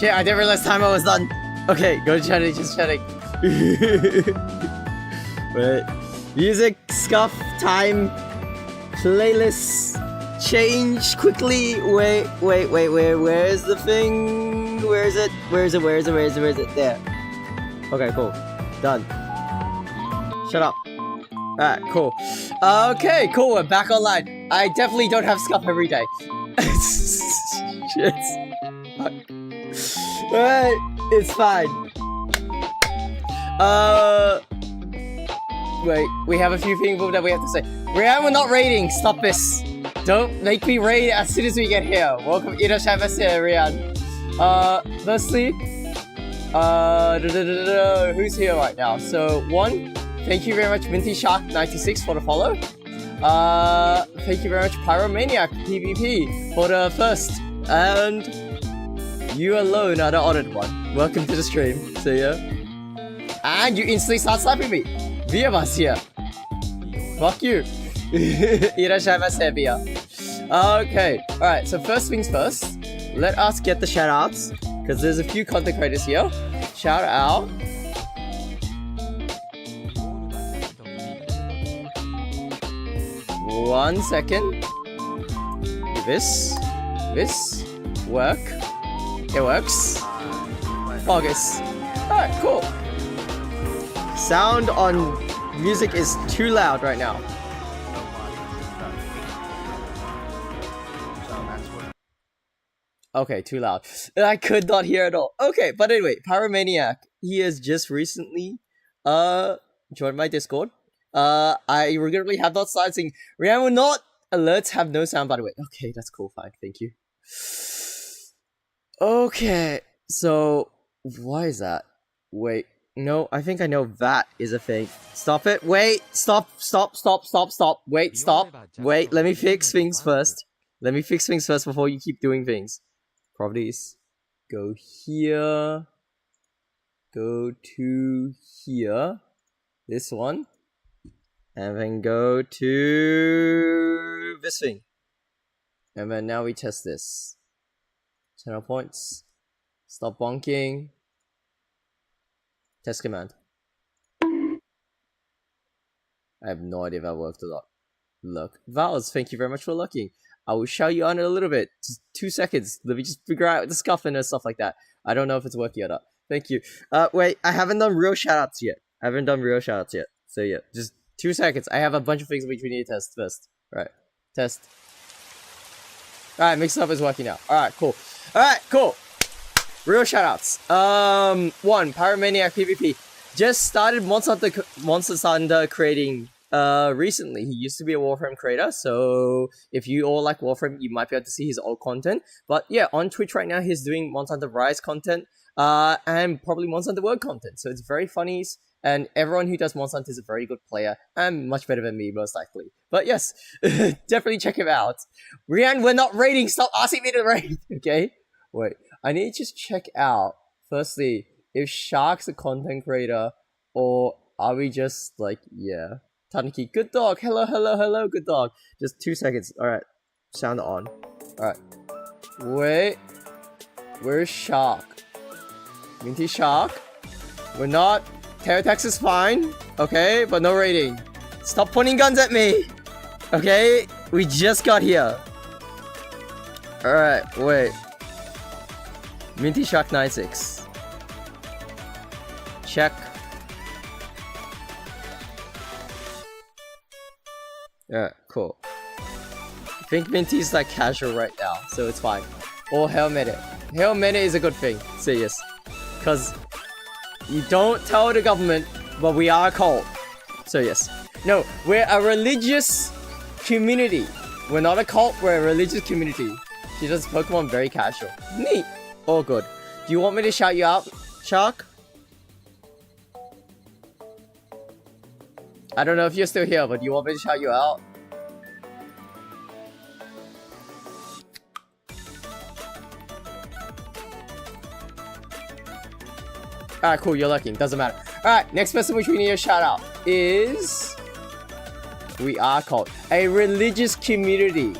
Shit, I didn't realize timer was done. Okay, go chatting, just chatting. Wait. Music, scuff, time, playlist, change quickly. Wait, where is the thing? Where is it? There. Okay, cool. Done. Shut up. Alright, cool. Okay, cool, we're back online. I definitely don't have scuff every day. Shit. Alright, it's fine. Wait, we have a few people that we have to say. Rian, we're not raiding, stop this. Don't make me raid as soon as we get here. Welcome, Irashaimase, Rian. Firstly, who's here right now? So, one, thank you very much, MintyShark96 for the follow. Thank you very much, Pyromaniac PvP for the first. And you alone are the honored one. Welcome to the stream. So yeah. And you instantly start slapping me. Viavas here. Fuck you. Irashaimase, Via. Okay. Alright, so first things first. Let us get the shoutouts. Because there's a few content creators here. Shout out. One second. This work. It works. August. Alright, cool. Sound on music is too loud right now. Okay, too loud. I could not hear at all. Okay, but anyway, Pyromaniac. He has just recently joined my Discord. I regularly have not started saying Rian will not alerts have no sound, by the way. Okay, that's cool, fine, thank you. Okay, so why is that? Wait, no, I think I know that is a thing. Stop it, wait, stop. Wait, stop. Wait, let me fix things first. Let me fix things first before you keep doing things. Properties. Go here. Go to here. This one. And then go to this thing. And then now we test this. 10 points. Stop bonking. Test command. I have no idea if that worked or not. Look. Vals, thank you very much for looking. I will shout you on it a little bit. Just 2 seconds. Let me just figure out the scuffing and stuff like that. I don't know if it's working or not. Thank you. Wait, I haven't done real shoutouts yet. So yeah, just 2 seconds. I have a bunch of things which we need to test first. Alright, test. Alright, mix up is working now. Alright, cool. Alright, cool. Real shoutouts. 1, Pyromaniac PvP. Just started Monster Thunder creating recently. He used to be a Warframe creator, so if you all like Warframe, you might be able to see his old content. But yeah, on Twitch right now, he's doing Monster Hunter Rise content, and probably Monster Hunter World content. So it's very funny, and everyone who does Monster Hunter is a very good player, and much better than me, most likely. But yes, definitely check him out. Rian, we're not raiding, stop asking me to raid, okay? Wait, I need to just check out, firstly, if Shark's a content creator, or are we just like, yeah. Tanuki, good dog, hello, good dog. Just 2 seconds, alright. Sound on. Alright. Wait. Where's Shark? Minty Shark? We're not. Terratax is fine, okay, but no raiding. Stop pointing guns at me! Okay? We just got here. Alright, wait. Minty Shark 96. Check. Alright, cool. I think Minty's like casual right now, so it's fine. Or Hail Meta. Hail Meta is a good thing, so yes. Cause you don't tell the government, but we are a cult. So yes. No, we're a religious community. We're not a cult, we're a religious community. She does Pokemon very casual. Neat. All good. Do you want me to shout you out, Shark? I don't know if you're still here, but do you want me to shout you out? Alright, cool, you're looking. Doesn't matter. Alright, next person which we need to shout out is... We are called a religious community.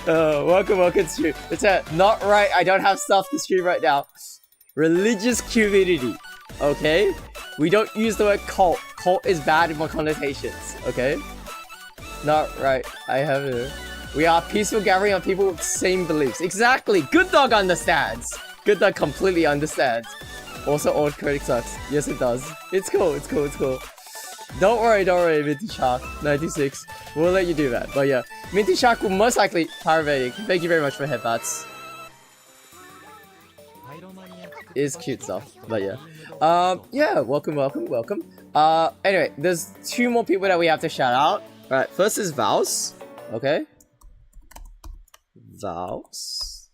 Welcome to stream. It's not right. I don't have stuff to stream right now. Religious community. Okay? We don't use the word cult. Cult is bad in more connotations. Okay? Not right. I have it. We are a peaceful gathering of people with same beliefs. Exactly. Good dog understands. Good dog completely understands. Also, old critic sucks. Yes, it does. It's cool. It's cool. It's cool. Don't worry, Minty Shark 96. We'll let you do that. But yeah, Minty Shark will most likely pyrovating. Thank you very much for headbats. Is cute stuff. But yeah. Yeah, welcome. Anyway, there's 2 more people that we have to shout out. Alright, first is Vows. Okay. Vows.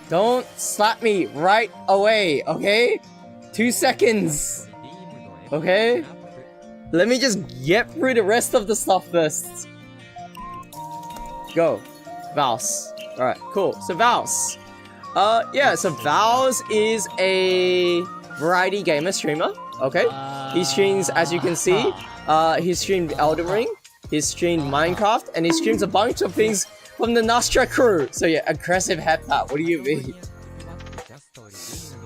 Don't slap me right away, okay? 2 seconds. Okay? Let me just get through the rest of the stuff first. Go. Vows. Alright, cool. So Vows. Yeah, so Vows is a variety gamer streamer. Okay? He streams, as you can see, he streamed Elden Ring, he streamed Minecraft, and he streams a bunch of things from the Nostra crew. So yeah, aggressive headpat. What do you mean?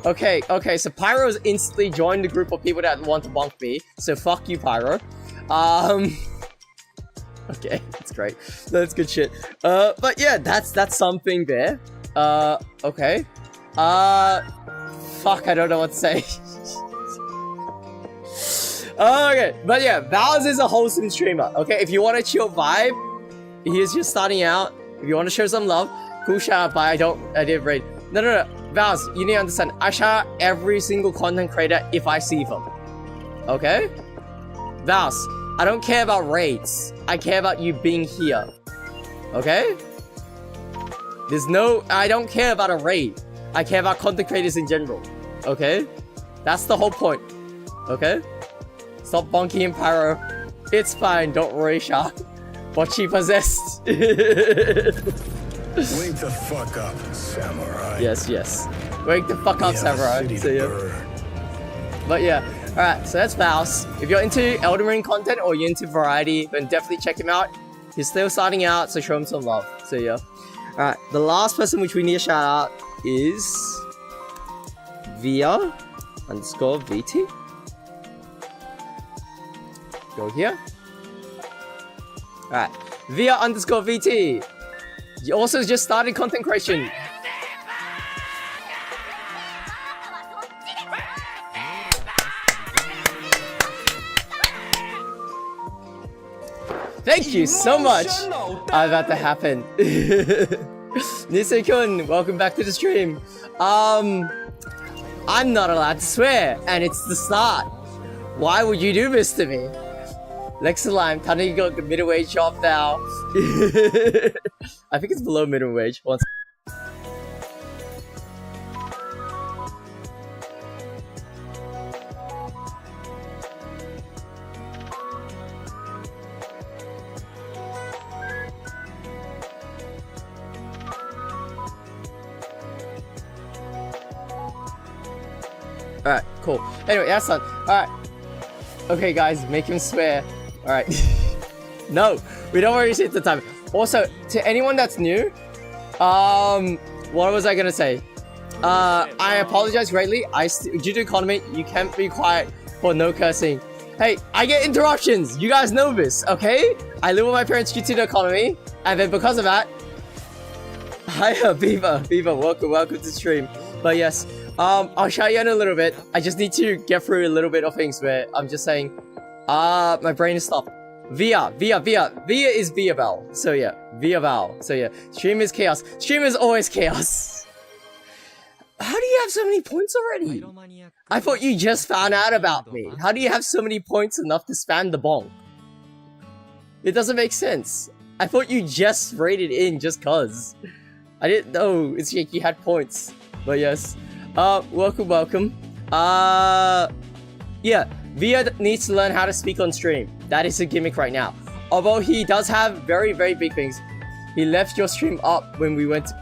Okay, so Pyro's instantly joined the group of people that want to bonk me. So fuck you, Pyro. Okay, that's great. That's good shit. But yeah, that's something there. Okay. Fuck, I don't know what to say. Okay, but yeah, Vows is a wholesome streamer. Okay, if you want a chill vibe, he is just starting out. If you want to show some love, cool shout out, but I did raid. No. Vows, you need to understand, I shout out every single content creator if I see them. Okay? Vows, I don't care about raids. I care about you being here. Okay? I don't care about a raid. I care about content creators in general. Okay? That's the whole point. Okay? Stop bonking him, Pyro. It's fine, don't worry, Shark. What she possessed. Wake the fuck up, samurai. Yes. Wake the fuck up, samurai. See ya. But yeah, alright, so that's Vows. If you're into Elden Ring content or you're into variety, then definitely check him out. He's still starting out, so show him some love. See ya. Alright, the last person which we need to shout out is Via_VT. Go here. Alright, Via_VT. You also just started content creation. Thank you so much. About to happen. Nisei-kun, welcome back to the stream. I'm not allowed to swear, and it's the start. Why would you do this to me? Lexalime, Tanuki got the minimum wage job now. I think it's below minimum wage. Once. Alright, cool. Anyway, that's done. Alright. Okay, guys, make him swear. Alright. No, we don't worry shit the time. Also, to anyone that's new, what was I gonna say? I apologize greatly. Due to economy, you can't be quiet for no cursing. Hey, I get interruptions. You guys know this, okay? I live with my parents due to the economy, and then because of that, hiya, Beaver, welcome to stream. But yes, I'll show you in a little bit. I just need to get through a little bit of things where I'm just saying, my brain is stopped. Via is Via Val. So yeah, Via Val. So yeah, stream is chaos. Stream is always chaos. How do you have so many points already? I thought you just found out about me. How do you have so many points enough to spam the bonk? It doesn't make sense. I thought you just raided in just cuz. I didn't know it's like you had points. But yes. Welcome. Yeah, Via needs to learn how to speak on stream. That is a gimmick right now. Although he does have very, very big things. He left your stream up when we went to...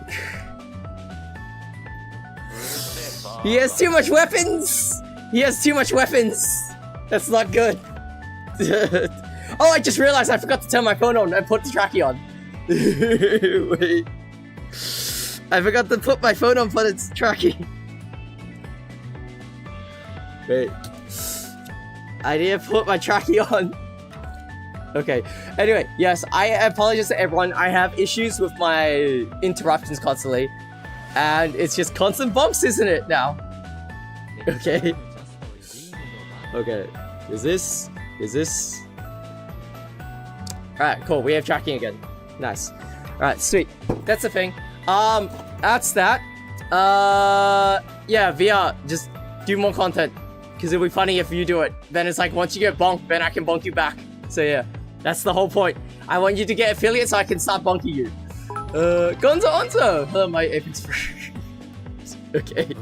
He has too much weapons! That's not good. Oh, I just realized I forgot to turn my phone on and put the tracking on. Wait. I forgot to put my phone on for its tracking. Wait. I didn't put my tracking on. Okay. Anyway, yes, I apologize to everyone. I have issues with my interruptions constantly. And it's just constant bumps, isn't it, now? Okay. Okay. Is this? Alright, cool. We have tracking again. Nice. Alright, sweet. That's the thing. That's that. Yeah, VR, just do more content. Because it'll be funny if you do it. Then it's like, once you get bonked, then I can bonk you back. So yeah, that's the whole point. I want you to get affiliates so I can start bonking you. Gonzo Onzo! Hello, my aphids. Okay.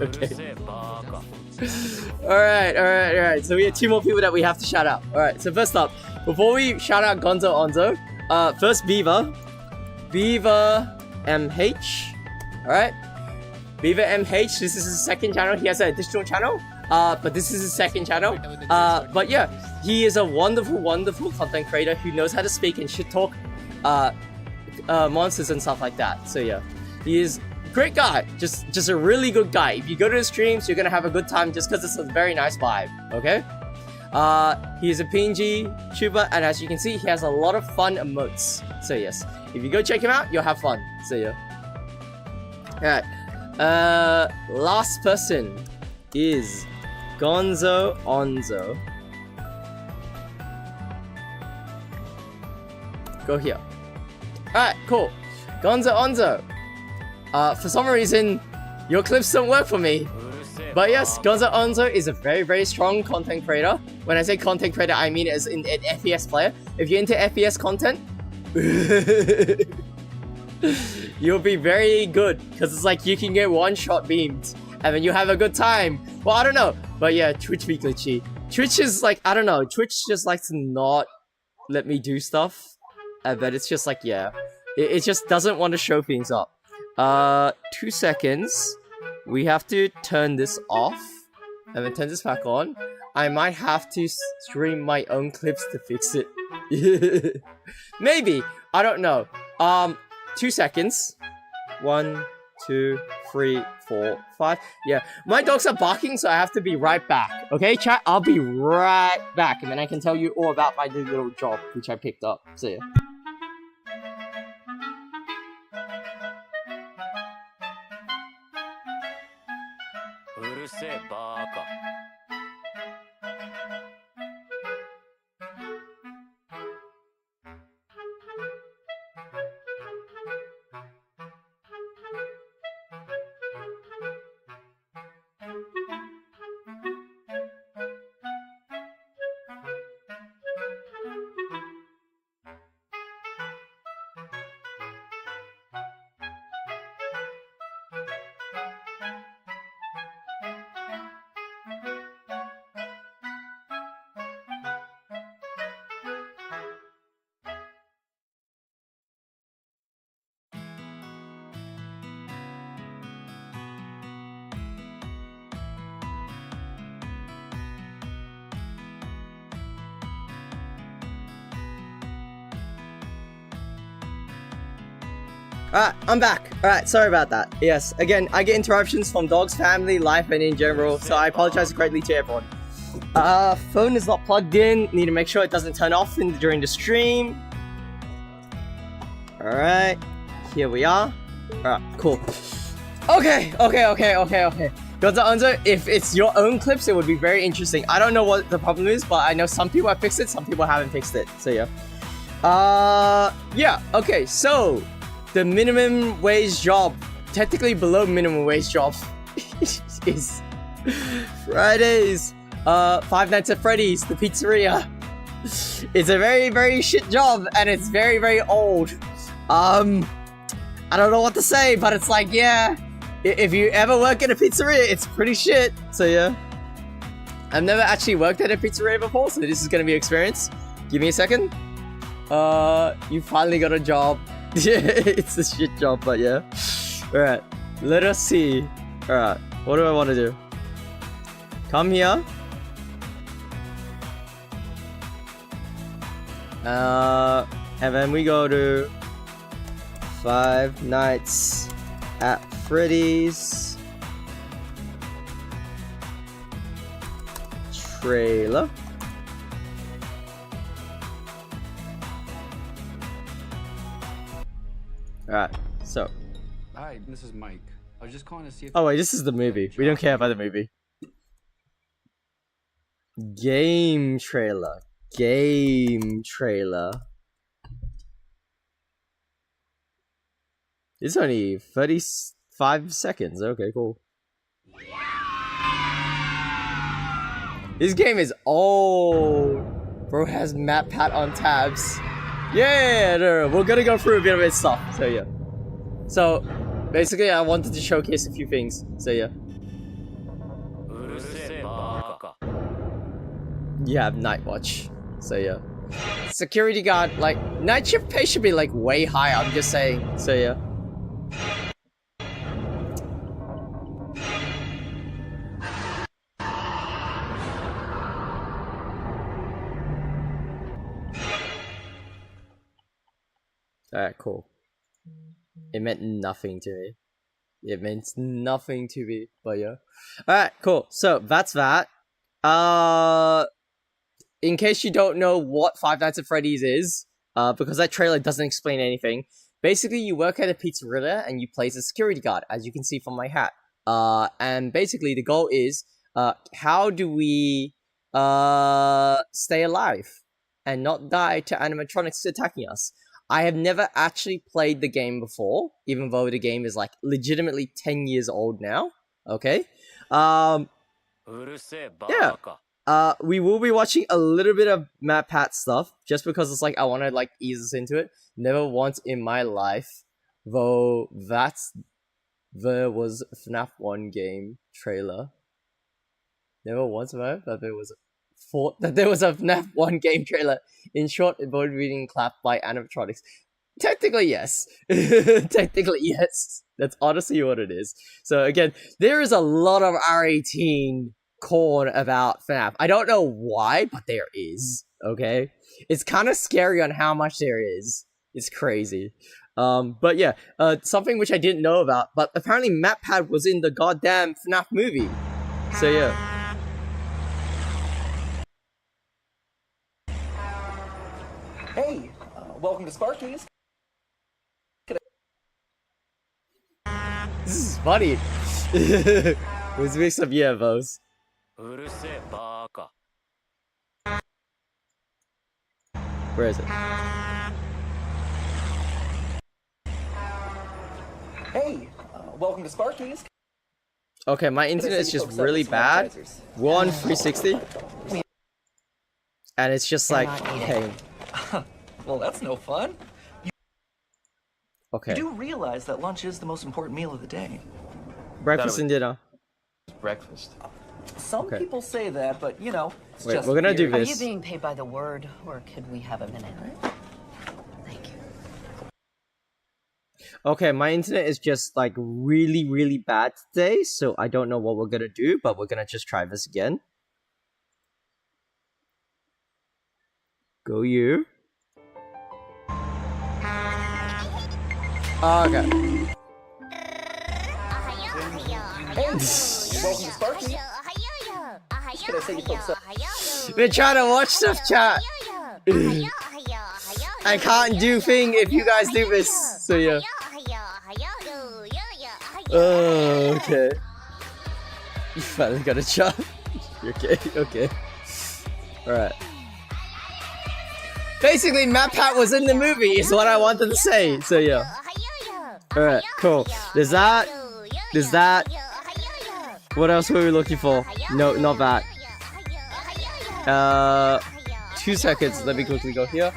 Alright. So we have 2 more people that we have to shout out. Alright, so first up, before we shout out Gonzo Onzo, first Beaver MH. Alright. Beaver MH, this is his second channel. He has an additional channel. But this is his second channel. But yeah, he is a wonderful content creator who knows how to speak and shit talk monsters and stuff like that. So yeah, he is a great guy. Just a really good guy. If you go to the streams, you're gonna have a good time just because it's a very nice vibe. Okay. He is a PNG tuber, and as you can see, he has a lot of fun emotes. So yes, if you go check him out, you'll have fun. So yeah. Alright. Last person is Gonzo Onzo. Go here. Alright, cool. Gonzo Onzo. For some reason, your clips don't work for me. But yes, Gonzo Onzo is a very strong content creator. When I say content creator, I mean as in an FPS player. If you're into FPS content, you'll be very good. Because it's like you can get one-shot beamed. And then you have a good time. Well, I don't know. But yeah, Twitch be glitchy. Twitch is like, I don't know. Twitch just likes to not let me do stuff. But it's just like, yeah. It just doesn't want to show things up. 2 seconds. We have to turn this off. And then turn this back on. I might have to stream my own clips to fix it. Maybe. I don't know. 2 seconds. 1, 2, 3, 4, 5. Yeah, my dogs are barking, so I have to be right back. Okay, chat? I'll be right back, and then I can tell you all about my new little job, which I picked up. See ya. Alright, I'm back. Alright, sorry about that. Yes, again, I get interruptions from dogs, family, life, and in general, so I apologize greatly to everyone. Phone is not plugged in. Need to make sure it doesn't turn off during the stream. Alright, here we are. Alright, cool. Okay. Gonzo Onzo, if it's your own clips, it would be very interesting. I don't know what the problem is, but I know some people have fixed it, some people haven't fixed it. So yeah. Yeah, okay, so the minimum wage job, technically below minimum wage job, is Fridays. Five Nights at Freddy's, the pizzeria. It's a very shit job, and it's very old. I don't know what to say, but it's like, yeah, if you ever work at a pizzeria, it's pretty shit. So yeah, I've never actually worked at a pizzeria before, so this is gonna be an experience. Give me a second. You finally got a job. Yeah, it's a shit job, but yeah. Alright, let us see. Alright, what do I want to do? Come here. And then we go to Five Nights at Freddy's trailer. Alright, so. Hi, this is Mike. I was just calling to see if... Oh wait, this is the movie. We don't care about the movie. Game trailer. Game trailer. It's only 35 seconds. Okay, cool. This game is old. Bro has map pad on tabs. Yeah, no, we're gonna go through a bit of his stuff. So yeah. So basically, I wanted to showcase a few things. So yeah. You have night watch. So yeah. Security guard, like night shift pay should be like way higher. I'm just saying. So yeah. Alright, cool. It meant nothing to me. It meant nothing to me, but yeah. Alright, cool. So that's that. In case you don't know what Five Nights at Freddy's is, because that trailer doesn't explain anything, basically you work at a pizzeria and you play as a security guard, as you can see from my hat. And basically the goal is, how do we stay alive and not die to animatronics attacking us? I have never actually played the game before, even though the game is like legitimately 10 years old now. Okay. Yeah. We will be watching a little bit of Matt Pat stuff, just because it's like I want to like ease us into it. Never once in my life, though there was a FNAF 1 game trailer. Never once have I heard that there was a FNAF 1 game trailer. In short, avoid reading clapped by animatronics. Technically, yes. Technically, yes. That's honestly what it is. So again, there is a lot of R18 corn about FNAF. I don't know why, but there is. Okay? It's kind of scary on how much there is. It's crazy. But yeah, something which I didn't know about, but apparently MatPat was in the goddamn FNAF movie. So yeah. Hey, welcome to Sparky's. This is funny. Let's make some those. Where is it? Hey, welcome to Sparky's. Okay, my internet is just really bad. We're on 360. And it's just like, hey. Well, that's no fun. Okay. You do realize that lunch is the most important meal of the day. Breakfast and dinner. Breakfast. Some people say that, but you know, it's wait, just we're gonna do Are this. you being paid by the word, or could we have a minute? Thank you. Okay, my internet is just like really, really bad today, so I don't know what we're gonna do, but we're gonna just try this again. Go you. Okay. welcome to Sparky's. Could I say you folks up? We're trying to watch stuff, chat. I can't do thing if you guys do this, so yeah. Oh, okay. You finally got a job. Okay, okay. Alright. Basically, MatPat was in the movie, is what I wanted to say, so yeah. Alright, cool. There's that. There's that. What else were we looking for? No, not that. 2 seconds. Let me quickly go here.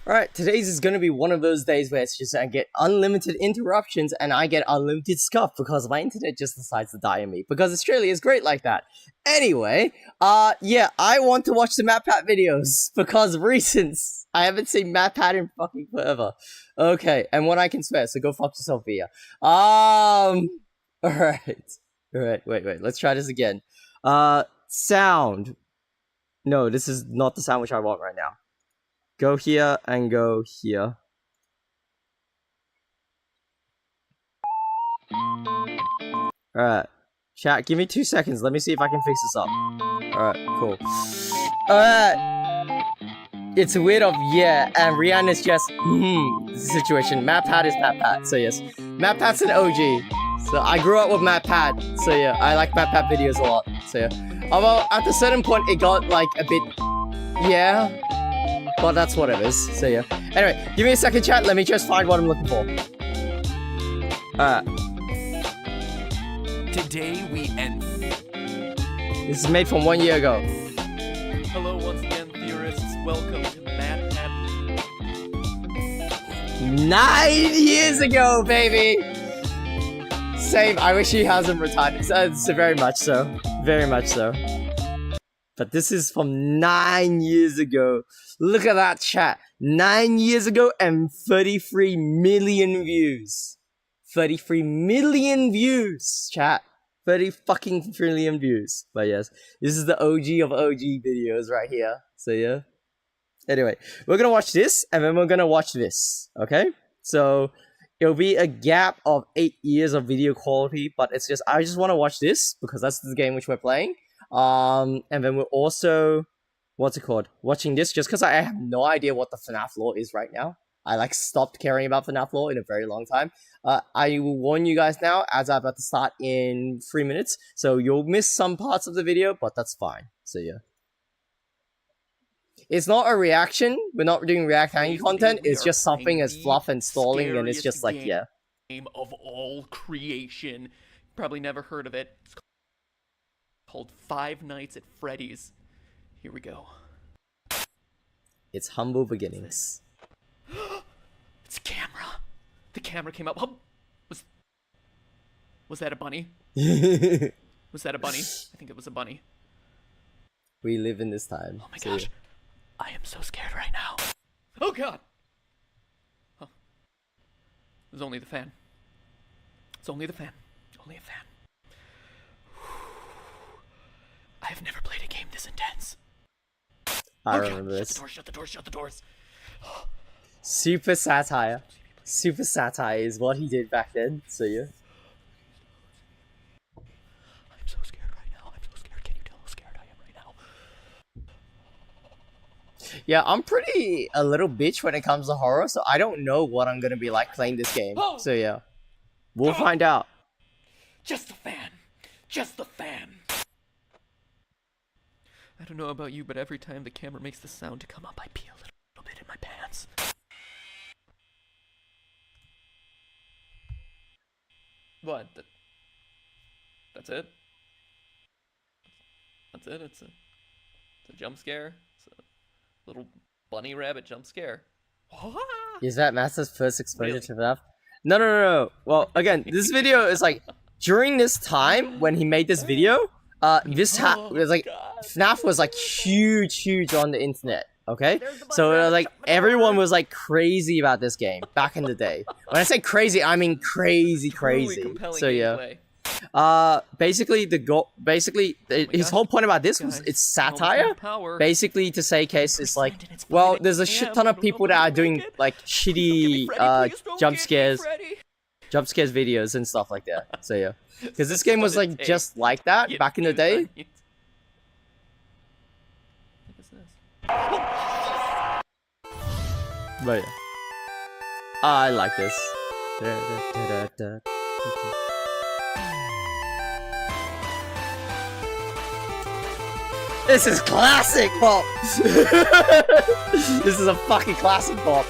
Alright, today's is gonna be one of those days where it's just I get unlimited interruptions and I get unlimited scuff because my internet just decides to die on me. Because Australia is great like that. Anyway, yeah, I want to watch the MatPat videos because reasons. I haven't seen MatPat in fucking forever. Okay, and when I can swear, so go fuck yourself, Via. Alright. Alright, wait, let's try this again. Sound. No, this is not the sound which I want right now. Go here and go here. Alright. Chat, give me 2 seconds. Let me see if I can fix this up. Alright, cool. Alright. It's a weird of yeah, and Rihanna's just situation. MatPat is MatPat, so yes. MatPat's an OG. So I grew up with MatPat. So yeah, I like MatPat videos a lot. So yeah. Although at a certain point it got like a bit yeah. But that's what it is, so yeah. Anyway, give me a second, chat. Let me just find what I'm looking for. Today we end. This is made from 1 year ago. Hello once again, theorists. Welcome to MatPat. 9 years ago, baby! Same, I wish he hasn't retired. So very much so. Very much so. But this is from 9 years ago. Look at that, chat. 9 years ago and 33 million views. 33 million views, chat. 30 fucking trillion views. But yes, this is the OG of OG videos right here. So yeah. Anyway, we're gonna watch this and then we're gonna watch this. Okay? So it'll be a gap of 8 years of video quality, but it's just I just want to watch this because that's the game which we're playing. And then we're also what's it called? Watching this just because I have no idea what the FNAF lore is right now. I like stopped caring about FNAF lore in a very long time. I will warn you guys now as I'm about to start in 3 minutes. So you'll miss some parts of the video, but that's fine. So yeah. It's not a reaction. We're not doing react hanging content. It's just something as fluff and stalling and it's just like, yeah. Game of all creation. Probably never heard of it. It's called Five Nights at Freddy's. Here we go. It's humble beginnings. It's a camera. The camera came up. Oh, was that a bunny? Was that a bunny? I think it was a bunny. We live in this time. Oh my gosh. I am so scared right now. Oh god. Oh. It was only the fan. It's only the fan. Only a fan. I have never played a game this intense. I remember this. Shut the doors, shut the doors. Super satire. Super satire is what he did back then, so yeah. I'm so scared right now. I'm so scared. Can you tell how scared I am right now? Yeah, I'm pretty a little bitch when it comes to horror, so I don't know what I'm gonna be like playing this game. So yeah. We'll find out. Just the fan. Just the fan. I don't know about you, but every time the camera makes the sound to come up, I pee a little bit in my pants. What? That's it? That's it? It's a jump scare? It's a little bunny rabbit jump scare. Is that Master's first exposure to FNAF? No. Well, again, this video is like, during this time, when he made this video, was like, FNAF was like huge on the internet, okay? So like, everyone was like crazy about this game back in the day. When I say crazy, I mean crazy. So yeah. Basically his whole point about this was it's satire. Basically to say case it's like, well, there's a shit ton of people that are doing like shitty jump scares videos and stuff like that. So yeah. Because this game was like just like that back in the day. But yeah. I like this. This is classic pop! This is a fucking classic pop.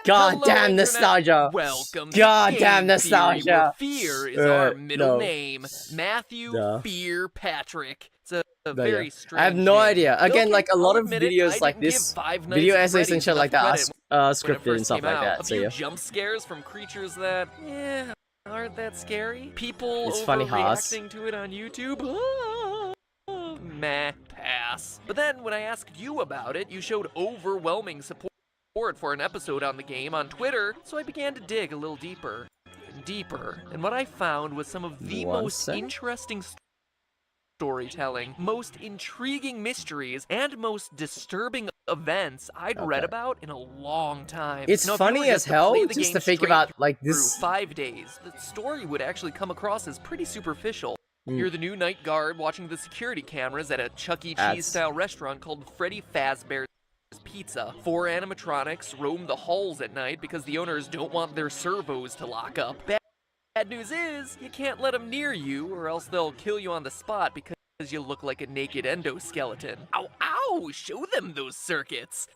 God damn nostalgia. Welcome. God damn nostalgia. Fear is our middle name. Matthew Fear Patrick. So a But very yeah. strange I have no name. idea. Again, Okay, like a I'll lot of admit it, videos I like didn't give this, Five Nights video at essays and Freddy's shit like enough that credit are when it scripted and first stuff came like out. that. A So few yeah. jump scares from creatures that, aren't that scary. People It's funny how us. overreacting to it on YouTube. Meh, pass. But then when I asked you about it, you showed overwhelming support for an episode on the game on Twitter, so I began to dig a little deeper and deeper. And what I found was some of the most interesting storytelling, most intriguing mysteries, and most disturbing events I'd read about in a long time. It's Now, if you funny were as just to hell play the just game to think straight about like through this. 5 days, the story would actually come across as pretty superficial. You're the new night guard watching the security cameras at a Chuck E. Cheese-style restaurant called Freddy Fazbear's Pizza. 4 animatronics roam the halls at night because the owners don't want their servos to lock up. Bad news is, you can't let them near you, or else they'll kill you on the spot because you look like a naked endoskeleton. Ow, ow! Show them those circuits!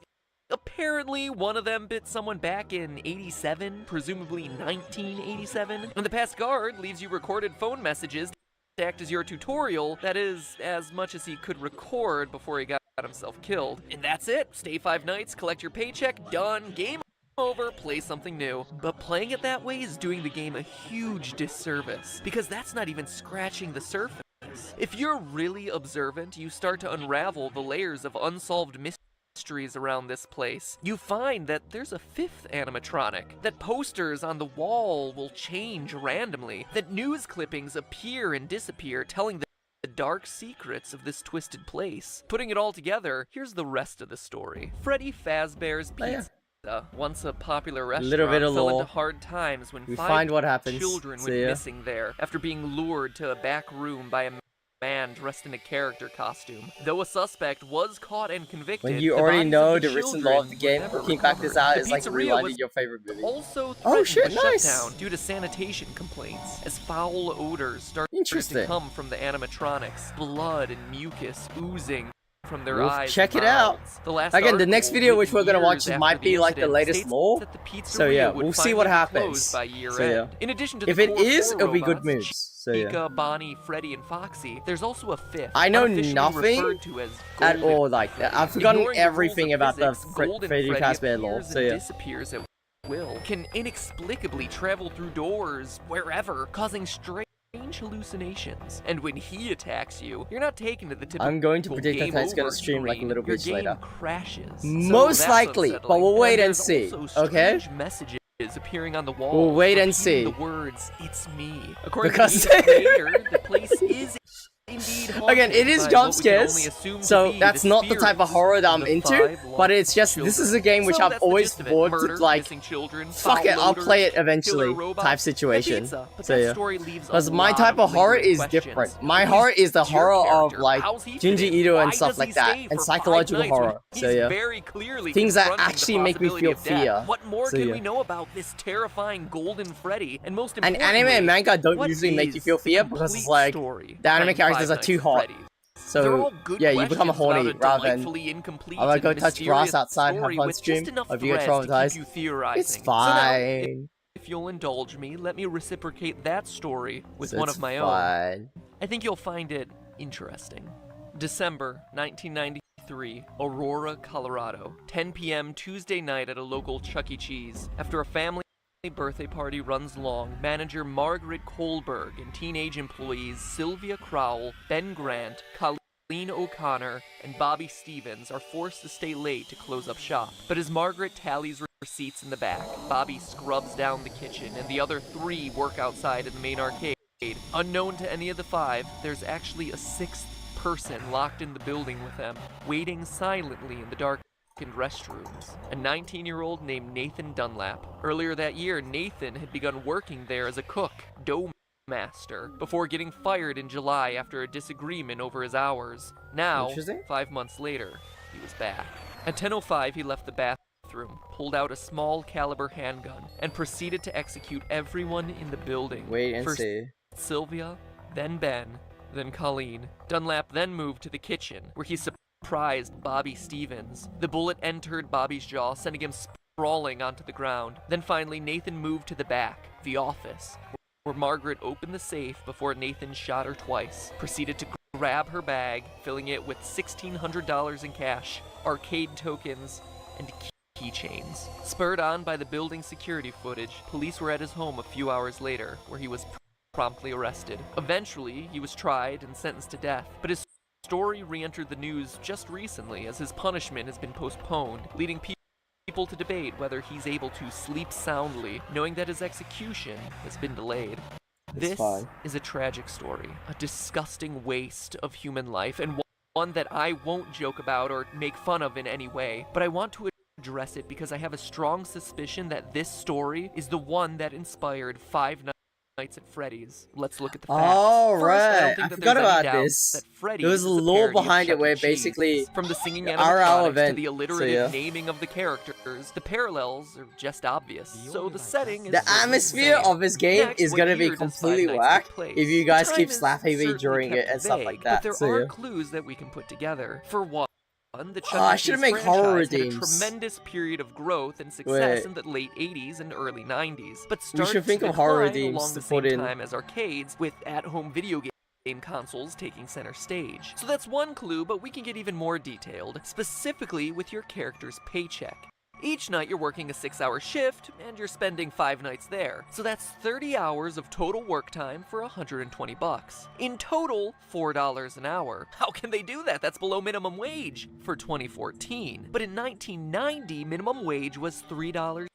Apparently, one of them bit someone back in 87, presumably 1987. And the past guard leaves you recorded phone messages to act as your tutorial, that is, as much as he could record before he got himself killed. And that's it. Stay 5 nights, collect your paycheck, done, game over, play something new. But playing it that way is doing the game a huge disservice, because that's not even scratching the surface. If you're really observant, you start to unravel the layers of unsolved mysteries around this place. You find that there's a 5th animatronic, that posters on the wall will change randomly, that news clippings appear and disappear, telling the dark secrets of this twisted place. Putting it all together, here's the rest of the story. Freddy Fazbear's Pizza, once a popular restaurant, bit of fell lore. into hard times when We 5 find what happens. children See went ya. missing there after being lured to a back room by a man dressed in a character costume. Though a suspect was caught and convicted, When you the already bodies know of the the recent children law of the were game, never looking back this out recovered. is The like pizzeria rewinding was your favorite movie. also Oh, threatened shit, with nice. shutdown due to sanitation complaints, as foul odors started to Interesting. come from the animatronics, blood and mucus oozing from their We'll eyes. check and it out. mouths. The last Again, the next article, video which written we're gonna watch years might after be like the incident, latest states lore. that the pizzeria So yeah, would we'll see what finally be happens. closed by year So yeah. end. In addition to If the it core is, 4 it'll be good robots, moves. So yeah. Chica, Bonnie, Freddy, and Foxy, there's also a 5th. I know unofficially nothing referred to as at Golden all like that. I've forgotten Ignoring the rules everything of about the physics, Golden Freddy Freddy Fazbear lore. appears So and yeah. disappears at will, can inexplicably travel through doors, wherever, causing strange hallucinations. And when he attacks you, you're not taken to the typical I'm going to predict that game Ted's gonna over stream like a screen. little Your bit game later. crashes. Most that's likely, but unsettling. we'll wait and there's see, also okay? strange messages appearing on the wall. We'll wait and see. The words, "It's me." According Because- to the creator, the place is indeed haunted Again, it is by jump what we can only scares, assume to so be that's the not the type of spirits horror that of I'm the into, 5 but lost it's just, this is a game which So I've that's the always gist of it. wanted Murder, to, like, missing children, fuck it, foul I'll odors, play it killer eventually robots, type and situation. pizza. But So that yeah. story leaves Because a my lot type of horror lingering is questions. different. My At horror least is the your horror of, character. like, How's he Junji fitting? Ito Why and stuff does like he that, stay and for 5 psychological nights when horror. So he's yeah. very clearly Things that confronting the actually make me possibility feel of death. fear. What more So can yeah. we know about this terrifying Golden Freddy? And most And importantly, anime and manga don't what usually make you is feel the fear because it's complete like, story the anime behind characters Five are too Nights at hot. Freddy's? They're So all good yeah, you become questions horny about a rather than, delightfully incomplete I'm gonna go and touch grass mysterious outside, have story fun with stream, just enough hope you get threads to traumatized. keep you theorizing. It's So now, fine. if you'll indulge me, let me reciprocate that story with So one it's of my own. fine. I think you'll find it interesting. December 1993, Aurora, Colorado. 10 p.m. Tuesday night at a local Chuck E. Cheese. After a family birthday party runs long, manager Margaret Kohlberg and teenage employees Sylvia Crowell, Ben Grant, Colleen O'Connor, and Bobby Stevens are forced to stay late to close up shop. But as Margaret tallies receipts in the back, Bobby scrubs down the kitchen, and the other 3 work outside in the main arcade. Unknown to any of the 5, there's actually a 6th person locked in the building with them, waiting silently in the darkened restrooms. A 19-year-old named Nathan Dunlap. Earlier that year, Nathan had begun working there as a cook, dough master, before getting fired in July after a disagreement over his hours. Now, Interesting. 5 months later, he was back. At 10:05, he left the bathroom, pulled out a small caliber handgun, and proceeded to execute everyone in the building. Wait and First see. Sylvia, then Ben, then Colleen. Dunlap then moved to the kitchen, where he surprised Bobby Stevens. The bullet entered Bobby's jaw, sending him sprawling onto the ground. Then finally, Nathan moved to the back, the office, where Margaret opened the safe before Nathan shot her twice, proceeded to grab her bag, filling it with $1,600 in cash, arcade tokens, and keychains. Spurred on by the building security footage, police were at his home a few hours later, where he was promptly arrested. Eventually, he was tried and sentenced to death, but his story re-entered the news just recently as his punishment has been postponed, leading people to debate whether he's able to sleep soundly, knowing that his execution has been delayed. This is a tragic story, a disgusting waste of human life, and one that I won't joke about or make fun of in any way, but I want to address it because I have a strong suspicion that this story is the one that inspired Five Nights at Freddy's. Let's look at the facts. Alright, I forgot about this. There was a lore behind it where basically from the singing RL animatronics event, to the alliterative naming of the characters, the parallels are just obvious. So the setting is the atmosphere of this game is gonna be completely whack if you guys keep slapping me during it and stuff like that. But there are clues that we can put together. For one, the I should make horror had a redeems. tremendous period of growth and success in the late 80s and early 90s, but We should think to of horror decline redeems along to the put same in. time as arcades, with at-home video game consoles taking center stage. So that's one clue, but we can get even more detailed, specifically with your character's paycheck. Each night you're working a 6-hour shift, and you're spending 5 nights there. So that's 30 hours of total work time for $120. In total, $4 an hour. How can they do that? That's below minimum wage for 2014. But in 1990, minimum wage was $3.80.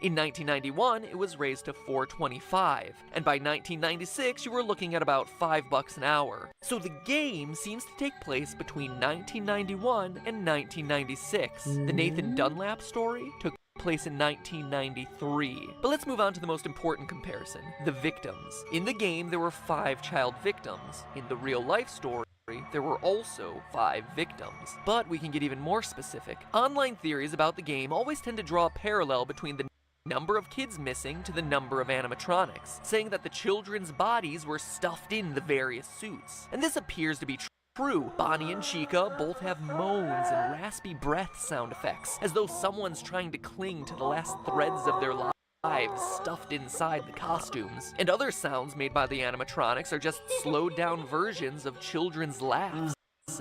In 1991, it was raised to $4.25. And by 1996, you were looking at about $5 an hour. So the game seems to take place between 1991 and 1996. The Nathan Dunlap story took place in 1993. But let's move on to the most important comparison, the victims. In the game, there were 5 child victims. In the real-life story, there were also 5 victims. But we can get even more specific. Online theories about the game always tend to draw a parallel between the number of kids missing to the number of animatronics, saying that the children's bodies were stuffed in the various suits. And this appears to be true. Bonnie and Chica both have moans and raspy breath sound effects, as though someone's trying to cling to the last threads of their lives stuffed inside the costumes. And other sounds made by the animatronics are just slowed down versions of children's laughs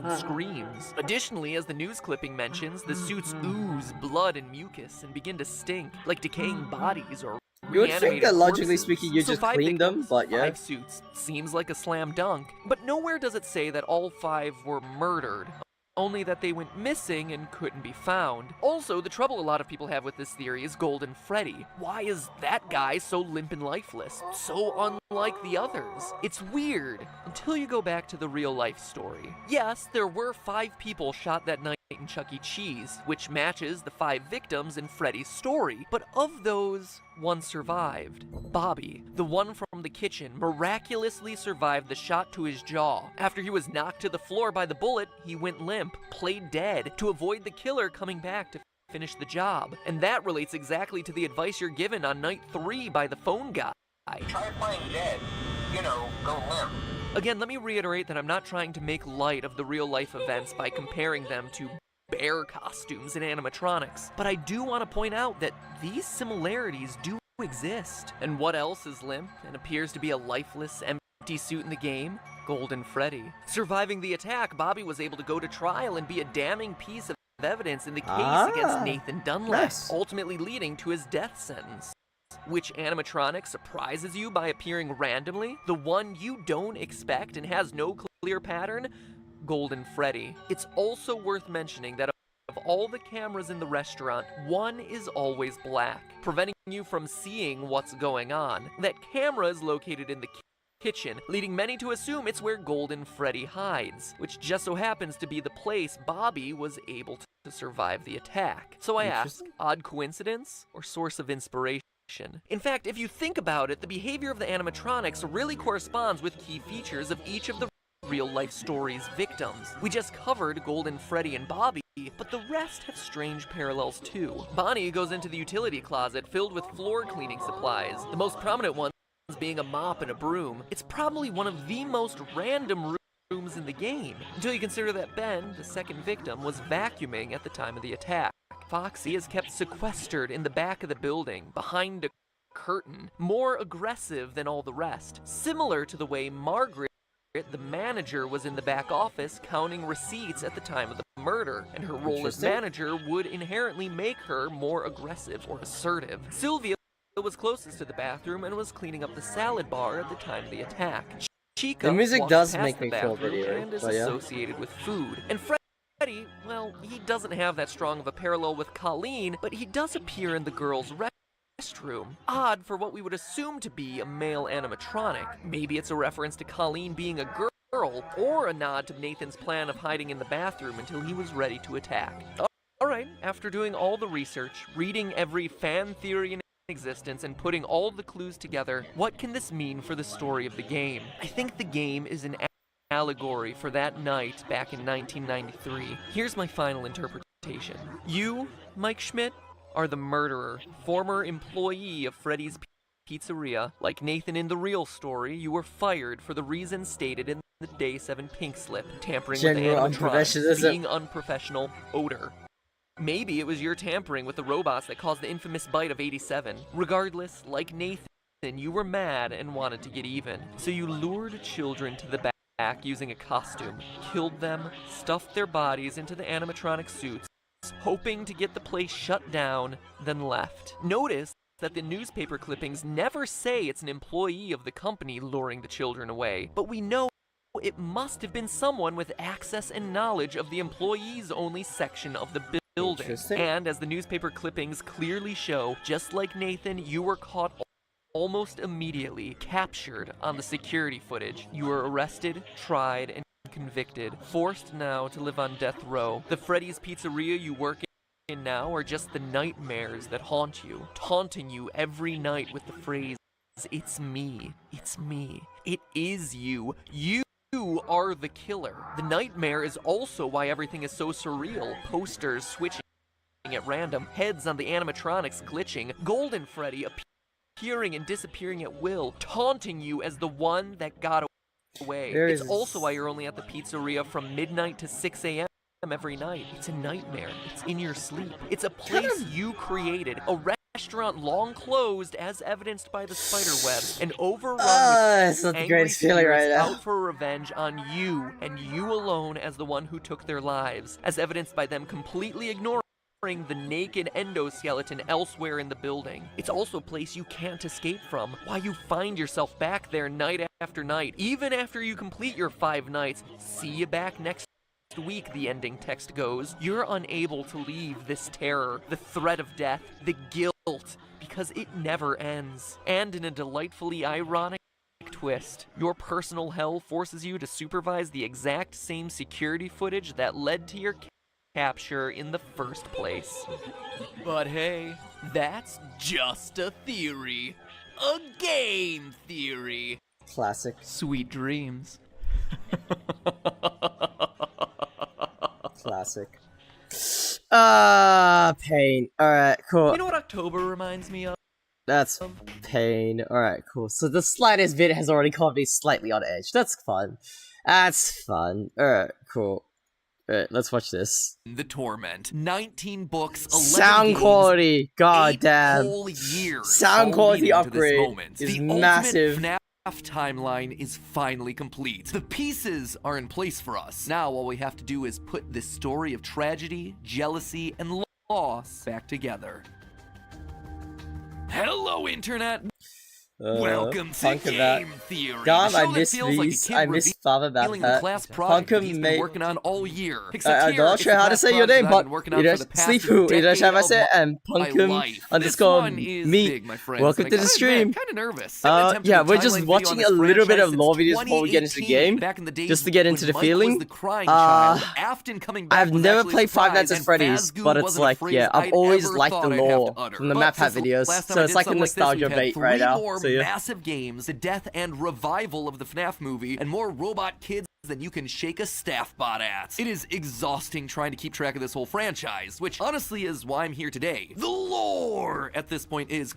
and screams. Additionally, as the news clipping mentions, the suits ooze blood and mucus and begin to stink, like decaying bodies or You would think that logically speaking you just clean them, but yeah. 5 suits seems like a slam dunk, but nowhere does it say that all 5 were murdered. Only that they went missing and couldn't be found. Also, the trouble a lot of people have with this theory is Golden Freddy. Why is that guy so limp and lifeless? So unlike the others. It's weird, until you go back to the real-life story. Yes, there were 5 people shot that night in Chuck E. Cheese, which matches the 5 victims in Freddy's story, but of those, 1 survived. Bobby, the one from the kitchen, miraculously survived the shot to his jaw. After he was knocked to the floor by the bullet, he went limp, played dead, to avoid the killer coming back to finish the job. And that relates exactly to the advice you're given on night 3 by the phone guy. Try playing dead. You know, go limp. Again, let me reiterate that I'm not trying to make light of the real-life events by comparing them to bear costumes and animatronics, but I do want to point out that these similarities do exist. And what else is limp and appears to be a lifeless, empty suit in the game? Golden Freddy. Surviving the attack, Bobby was able to go to trial and be a damning piece of evidence in the case against Nathan Dunlap, ultimately leading to his death sentence. Which animatronic surprises you by appearing randomly? The one you don't expect and has no clear pattern? Golden Freddy. It's also worth mentioning that of all the cameras in the restaurant, one is always black, preventing you from seeing what's going on. That camera is located in the kitchen, leading many to assume it's where Golden Freddy hides, which just so happens to be the place Bobby was able to survive the attack. So I ask, odd coincidence or source of inspiration? In fact, if you think about it, the behavior of the animatronics really corresponds with key features of each of the real-life story's victims. We just covered Golden Freddy and Bobby, but the rest have strange parallels too. Bonnie goes into the utility closet filled with floor cleaning supplies, the most prominent ones being a mop and a broom. It's probably one of the most random rooms in the game, until you consider that Ben, the second victim, was vacuuming at the time of the attack. Foxy is kept sequestered in the back of the building, behind a curtain, more aggressive than all the rest, similar to the way Margaret the manager was in the back office counting receipts at the time of the murder, and her role as manager would inherently make her more aggressive or assertive. Sylvia was closest to the bathroom and was cleaning up the salad bar at the time of the attack. Chica The music walks does past make the me feel bathroom video, and is but yeah. associated with food. And Freddy, well, he doesn't have that strong of a parallel with Colleen, but he does appear in the girls' restroom. Odd for what we would assume to be a male animatronic. Maybe it's a reference to Colleen being a girl, or a nod to Nathan's plan of hiding in the bathroom until he was ready to attack. Alright, after doing all the research, reading every fan theory in existence, and putting all the clues together, what can this mean for the story of the game? I think the game is an allegory for that night back in 1993. Here's my final interpretation. You, Mike Schmidt, are the murderer, former employee of Freddy's Pizzeria. Like Nathan in the real story, you were fired for the reasons stated in the Day 7 pink slip: tampering General with animatronics, unprofessionalism. being unprofessional, odor. Maybe it was your tampering with the robots that caused the infamous bite of 87. Regardless, like Nathan, you were mad and wanted to get even. So you lured children to the back using a costume, killed them, stuffed their bodies into the animatronic suits, hoping to get the place shut down, then left. Notice that the newspaper clippings never say it's an employee of the company luring the children away, but we know it must have been someone with access and knowledge of the employees-only section of the building. And as the newspaper clippings clearly show, just like Nathan, you were caught almost immediately, captured on the security footage. You were arrested, tried, and convicted, forced now to live on death row. The Freddy's Pizzeria you work in now are just the nightmares that haunt you, taunting you every night with the phrase, "It's me, it's me, it is you, you are the killer." The nightmare is also why everything is so surreal. Posters switching at random, heads on the animatronics glitching, Golden Freddy appearing and disappearing at will, taunting you as the one that got away. It's also why you're only at the pizzeria from midnight to 6 a.m. every night. It's a nightmare. It's in your sleep. It's a place you created. A restaurant long closed, as evidenced by the spider web, and overrun with it's not the angry greatest feeling right spirits now. out for revenge on you, and you alone as the one who took their lives, as evidenced by them completely ignoring the naked endoskeleton elsewhere in the building. It's also a place you can't escape from, why you find yourself back there night after night, even after you complete your 5 nights. See you back next week, the ending text goes. You're unable to leave this terror, the threat of death, the guilt, because it never ends. And in a delightfully ironic twist, your personal hell forces you to supervise the exact same security footage that led to your capture in the first place. But hey, that's just a theory. A game theory. Classic. Sweet dreams. Classic. Pain. Alright, cool. You know what October reminds me of? That's pain. Alright, cool. So the slightest bit has already caught me slightly on edge. That's fun. That's fun. Alright, cool. Alright, let's watch this. The Torment. 19 books, 11 Sound games, quality. God 8 damn. whole years. Sound all quality leading to this upgrade moment. is The massive. ultimate FNAF timeline is finally complete. The pieces are in place for us. Now all we have to do is put this story of tragedy, jealousy, and loss back together. Hello, Internet! Welcome to Game Theory. God, the I show that miss feels like a these. kid I miss Father about revealing the that. class project that he's been Punkum working on all year. I'm Except here, not it's sure the how to class say your project name, that I've but been working on for the past Sleepu, and my Punkum life. underscore This one is me. big, my friends, Welcome and to I the gotta stream. admit, kinda nervous. I've attempted Yeah, a we're just timeline watching video a on this little bit of franchise lore since videos before we get into the 2018, game, back in the days just to get into when the Mike feeling. was the crying child. Afton coming back I've was never actually played Five Nights surprised, at and Freddy's, Fazgoo but it's wasn't a like, phrase yeah, I've I'd always ever liked the thought I'd have lore to utter. from the But Map Hat since the videos, last time so I it's did like a something like this, nostalgia we've had bait 3 right now. more So yeah. massive games, the death and revival of the FNAF movie, and more robot kids than you can shake a staff bot at. It is exhausting trying to keep track of this whole franchise, which honestly is why I'm here today. The lore at this point is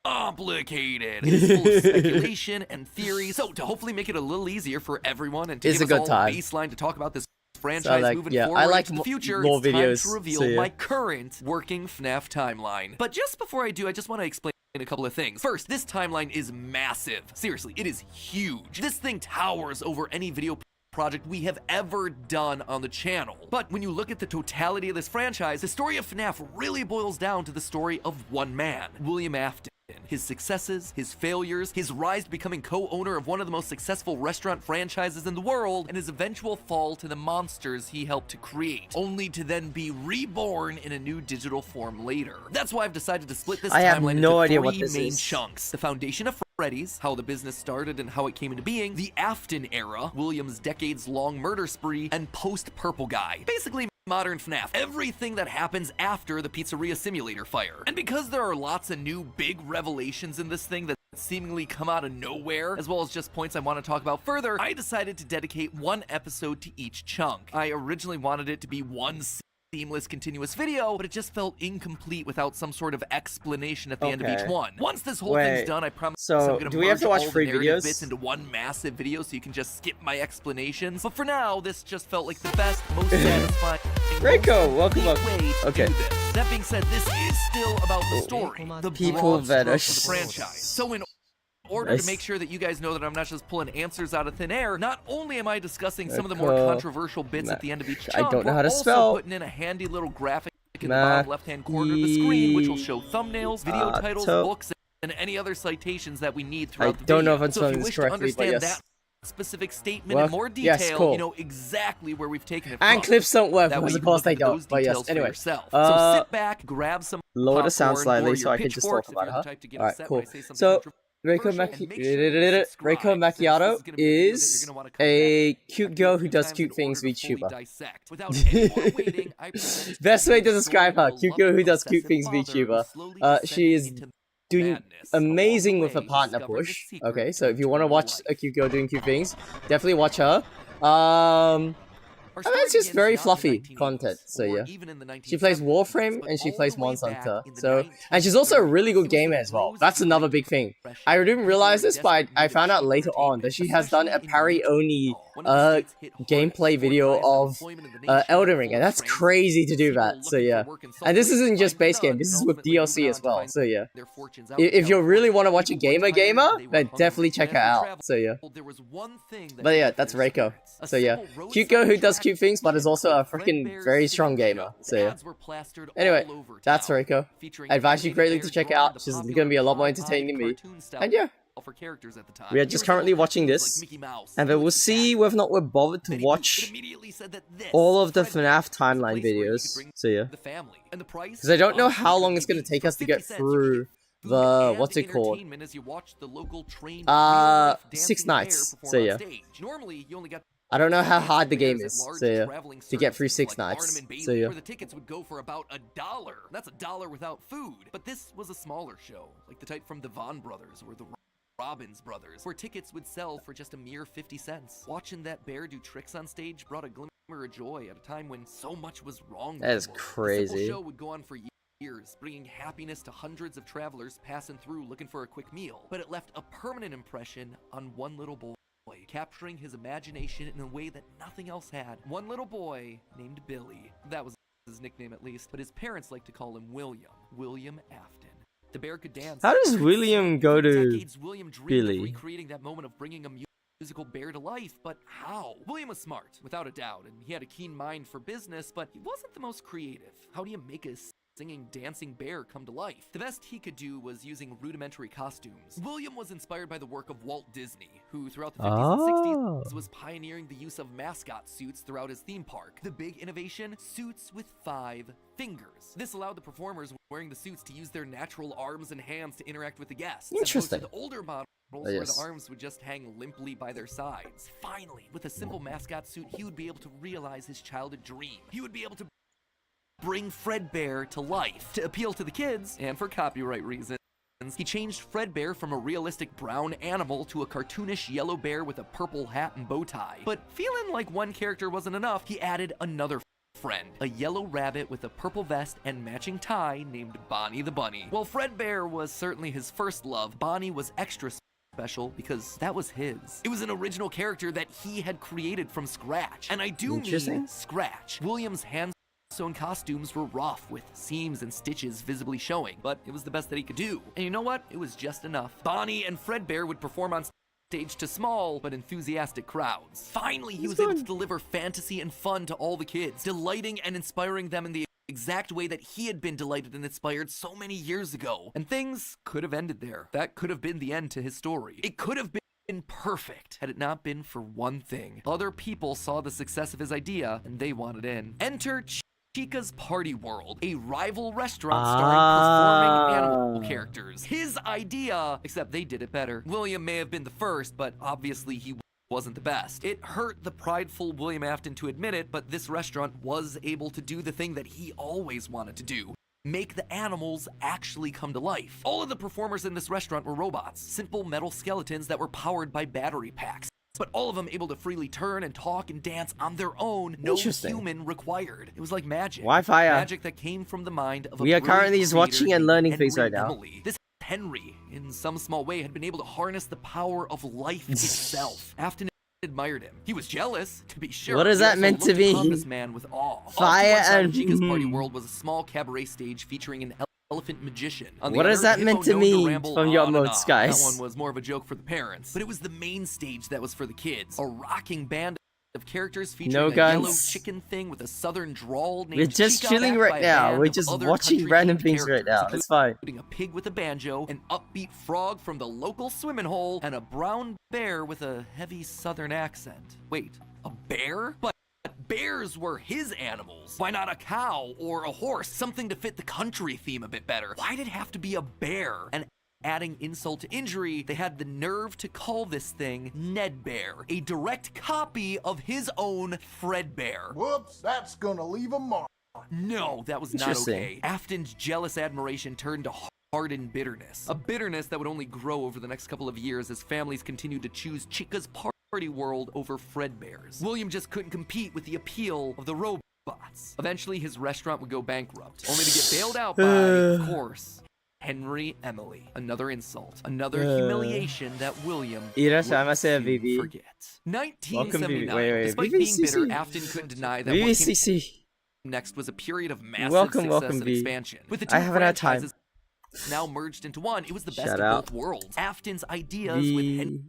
complicated. It's full of speculation and theory, so to hopefully make it a little easier for everyone and to It's give a us good all time. a baseline to talk about this franchise moving yeah, forward I like into the future, lore it's time to videos, so, yeah. reveal my current working FNAF timeline. But just before I do, I just want to explain a couple of things. First, this timeline is massive. Seriously, it is huge. This thing towers over any video project we have ever done on the channel. But when you look at the totality of this franchise, the story of FNAF really boils down to the story of one man, William Afton. His successes, his failures, his rise to becoming co-owner of one of the most successful restaurant franchises in the world, and his eventual fall to the monsters he helped to create, only to then be reborn in a new digital form later. That's why I've decided to split this timeline into three main chunks. The foundation of Freddy's, how the business started and how it came into being, the Afton era, William's decades-long murder spree, and post-Purple Guy. Basically, modern FNAF, everything that happens after the pizzeria simulator fire. And because there are lots of new big revelations in this thing that seemingly come out of nowhere, as well as just points I want to talk about further, I decided to dedicate one episode to each chunk. I originally wanted it to be one seamless continuous video, but it just felt incomplete without some sort of explanation at the end of each one. Once this whole thing's done, I promise I'm gonna merge all the narrative bits into one massive video so you can just skip my explanations. But for now, this just felt like the best, most satisfying Reiko, welcome up. Okay. That being said, this is still about the story, the people broad that are strokes of the franchise. So in order to make sure that you guys know that I'm not just pulling answers out of thin air, not only am I discussing some of the more controversial bits at the end of each chunk, I don't know how to also spell. putting in a handy little graphic in the bottom left-hand corner of the screen, which will show thumbnails, video titles, books, and any other citations that we need throughout the video. I don't know if I'm so spelling if you this wish correctly, to but understand yes. that specific statement in more detail, you know exactly where we've taken it from. And clips don't work, That way because you of can course look they at don't. those But yes, details for anyway. yourself. So sit back, grab some Lower the sound popcorn, slightly or so your I can just talk pitchforks if about you're her. the type to get Alright, upset cool. when I say something So, controversial, Reiko Macchiato is a cute girl who does cute things VTuber. Best way to describe her, cute girl who does cute things VTuber. She is doing amazing with a partner push. Okay, so if you want to watch a cute girl doing cute things, definitely watch her. I mean, it's just very fluffy content, so yeah. She plays Warframe and she plays Monster Hunter, so... And she's also a really good gamer as well. That's another big thing. I didn't realize this, but I found out later on that she has done a parry-only gameplay video of Elden Ring, and that's crazy to do that, so yeah. And this isn't just base game, this is with DLC as well, so yeah. If you really want to watch a gamer, then definitely check her out, so yeah. But yeah, that's Reiko, so yeah. Cute girl who does cute things, but is also a freaking very strong gamer, so yeah. Anyway, that's Reiko. I advise you greatly to check it out, she's gonna be a lot more entertaining than me. And yeah. We are just currently watching this, and then we'll see whether or not we're bothered to watch all of the FNAF timeline videos, so yeah. Because I don't know how long it's going to take us to get through the, what's it called? 6 nights, so yeah. I don't know how hard the game is, so yeah, to get through 6 nights, so yeah. Where the tickets would go for about $1. That's $1 without food. But this was a smaller show, like the type from the Von Brothers or the Robbins Brothers, where tickets would sell for just a mere 50 cents. Watching that bear do tricks on stage brought a glimmer of joy at a time when so much was wrong. That is crazy. The simple show would go on for years, bringing happiness to hundreds of travelers passing through looking for a quick meal. But it left a permanent impression on one little boy, capturing his imagination in a way that nothing else had. One little boy named Billy. That was his nickname at least, but his parents like to call him William Afton. The bear could dance. How does William go to Billy? Recreating that moment of bringing a musical bear to life, but how? William was smart, without a doubt, and he had a keen mind for business, but he wasn't the most creative. How do you make a singing, dancing bear come to life? The best he could do was using rudimentary costumes. William was inspired by the work of Walt Disney, who throughout the 50s and 60s was pioneering the use of mascot suits throughout his theme park. The big innovation? Suits with 5 fingers. This allowed the performers wearing the suits to use their natural arms and hands to interact with the guests. Interesting. The older models where the arms would just hang limply by their sides. Finally, with a simple mascot suit, he would be able to realize his childhood dream. He would be able to bring Fredbear to life. To appeal to the kids, and for copyright reasons, he changed Fredbear from a realistic brown animal to a cartoonish yellow bear with a purple hat and bow tie. But feeling like one character wasn't enough, he added another friend, a yellow rabbit with a purple vest and matching tie named Bonnie the Bunny. While Fredbear was certainly his first love, Bonnie was extra special because that was his. It was an original character that he had created from scratch. And I do mean scratch. William's hand sewn costumes were rough, with seams and stitches visibly showing, but it was the best that he could do. And you know what? It was just enough. Bonnie and Fredbear would perform on stage to small but enthusiastic crowds. Finally, he was able to deliver fantasy and fun to all the kids, delighting and inspiring them in the exact way that he had been delighted and inspired so many years ago. And things could have ended there. That could have been the end to his story. It could have been perfect had it not been for one thing. Other people saw the success of his idea and they wanted in. Enter Chica's Party World, a rival restaurant starring performing animal characters. His idea, except they did it better. William may have been the first, but obviously he wasn't the best. It hurt the prideful William Afton to admit it, but this restaurant was able to do the thing that he always wanted to do. Make the animals actually come to life. All of the performers in this restaurant were robots, simple metal skeletons that were powered by battery packs. But all of them able to freely turn and talk and dance on their own, no human required. It was like magic. Wi-Fi. Magic that came from the mind of a We are currently just watching and learning things right now. Emily. This Henry, in some small way, had been able to harness the power of life itself. Afton admired him. He was jealous, to be sure. What is that meant to be? This man with awe. Fire and Chica's Party World was a small cabaret stage featuring an elephant magician. What is that meant to mean from your emotes, guys? That one was more of a joke for the parents, but it was the main stage that was for the kids. A rocking band of characters featuring a yellow chicken thing with a southern drawl named We're just Chica, chilling right now. We're just watching random things right now. It's fine. Including a pig with a banjo, an upbeat frog from the local swimming hole, and a brown bear with a heavy southern accent. Wait, a bear? But bears were his animals. Why not a cow or a horse? Something to fit the country theme a bit better. Why'd it have to be a bear? And adding insult to injury, they had the nerve to call this thing Ned Bear, a direct copy of his own Fredbear. Whoops, that's gonna leave a mark. No, that was not okay. Afton's jealous admiration turned to hardened bitterness. A bitterness that would only grow over the next couple of years as families continued to choose Chica's Party World over Fredbear's. William just couldn't compete with the appeal of the robots. Eventually, his restaurant would go bankrupt, only to get bailed out by, of course, Henry Emily. Another insult. Another humiliation that William would soon forget. 1979. Despite being bitter, Afton couldn't deny that what came next was a period of massive success and expansion. With the two franchises now merged into one, it was the best of both worlds. Afton's ideas with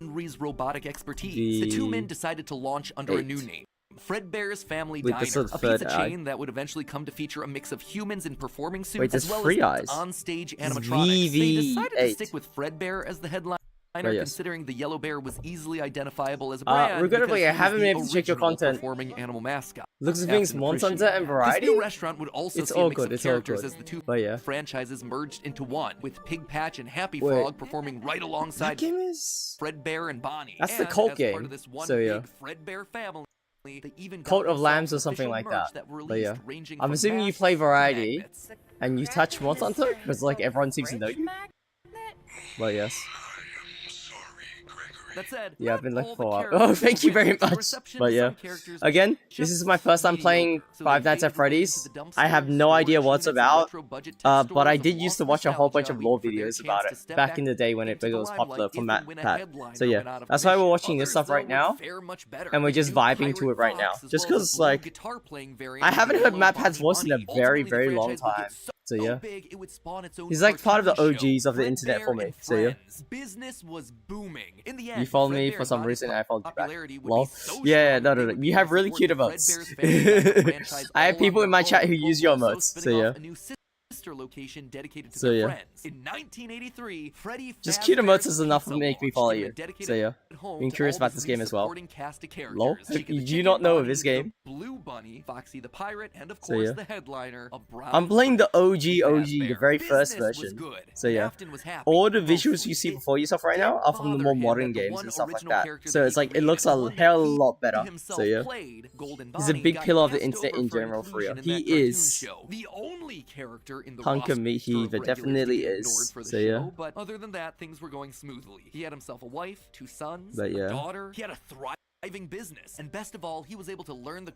Henry's robotic expertise. The two men decided to launch under a new name. Fredbear's Family Diner, a pizza chain that would eventually come to feature a mix of humans in performing suits as well as on-stage animatronics. They decided to stick with Fredbear as the headline, considering the yellow bear was easily identifiable as a brand. Regrettably, I haven't been able to check your content. Performing animal mascot. Looks of things, Monsanto and Variety. This new restaurant would also see a mix of characters as the two but franchises merged into one, with Pig Patch and Happy Frog performing right alongside Fredbear and Bonnie. That's the cult game. Part of this one big Fredbear family. Coat of Lambs or something like that. But yeah, I'm assuming you play Variety and you touch Monsanto because like everyone seems to know you. Well, yes. That said, yeah, I've been looking for a while. Oh, thank you very much. But yeah, again, this is my first time playing Five Nights at Freddy's. I have no idea what it's about, but I did used to watch a whole bunch of lore videos about it back in the day when it was popular for Matt Pat. So yeah, that's why we're watching this stuff right now, and we're just vibing to it right now. Just because, like, I haven't heard Matt Pat's voice in a very, very long time. So yeah, he's like part of the OGs of the internet for me. So yeah, business was booming. In the you end, followed me for some reason and I followed you back. Lol. Yeah, no. You have really cute emotes. I have people in my chat who use your emotes. So yeah. Location dedicated to their friends. In 1983, Freddy just cute emotes is enough to make me follow you. So yeah, being curious about this game as well. Lol, do you not know of this game? Blue Bunny, Foxy the Pirate, and of course the headliner, a brown I'm playing the OG, the very first version. So yeah, all the visuals you see before yourself right now are from the more modern games and stuff like that. So it's like it looks a hell of a lot better. So yeah, he's a big pillar of the internet in general for real. He is the only character in the TanukiMasked definitely is. So yeah. But other than that, things were going smoothly. He had himself a wife, 2 sons, a daughter. He had a thriving business, and best of all, he was able to learn the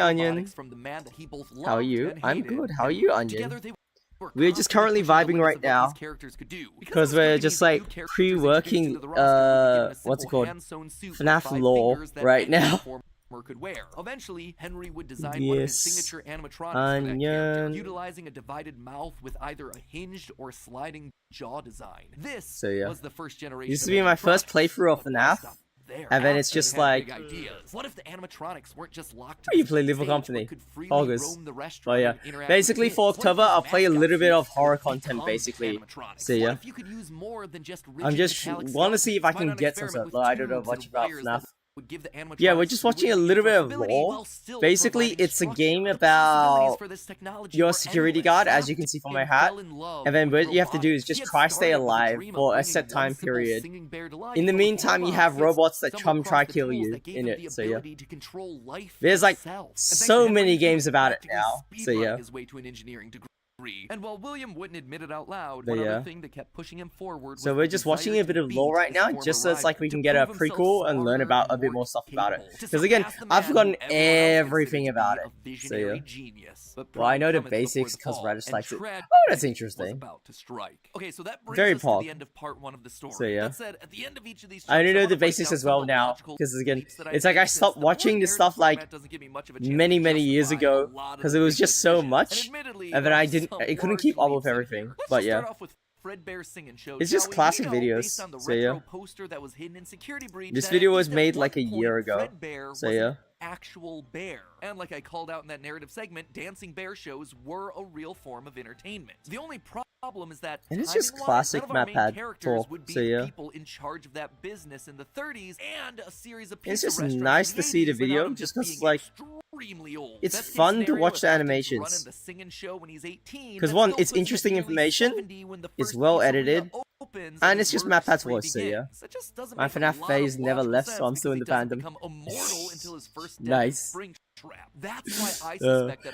Onion. from the man that he both loved. How are you? I'm good. How are you, Onion? We're just currently vibing right now because we're just like pre-working what's it called, FNAF lore right now. could wear. Eventually, Henry would design one of his signature animatronics for that character, utilizing a divided mouth with either a hinged or sliding jaw design. This was the first generation. Used to be my first playthrough of FNAF, and then it's just like, what if the animatronics weren't just locked you play Little Company, August. But yeah, basically for October, I'll play a little bit of horror content, basically. So yeah, I'm just want to see if I can get some stuff. I don't know much about FNAF. Yeah, we're just watching a little bit of lore. Basically, it's a game about your security guard, as you can see from my hat. And then what you have to do is just try to stay alive for a set time period. In the meantime, you have robots that try kill you in it, so yeah. There's like so many games about it now, so yeah. And while William wouldn't admit it out loud, one other thing that kept pushing him forward. So we're just watching a bit of lore right now, just so it's like we can get a prequel and learn about a bit more stuff about it. Because again, I've forgotten everything about it. So yeah. Well, I know the basics because Radish likes it. Oh, that's interesting. Okay, so that brings Very us to the end of part 1 of the story. So yeah. That said, at the end of each of these I only know the basics as well now, because again, it's like I stopped watching this stuff like many years ago, because it was just so much, and then I couldn't keep up with everything. But yeah, it's just classic videos. So yeah, this video was made like a year ago. So yeah. Actual bear. And like I called out in that narrative segment, dancing bear shows were a real form of entertainment. The only problem is that and it's just classic map pad talk. So yeah, people in charge of that business in the 30s, and a series of it's just nice to see the video, just because like it's fun to watch the animations. Because one, it's interesting information, it's well edited, and it's just map pad's voice. So yeah, my FNAF phase never left, so I'm still in the fandom. Nice.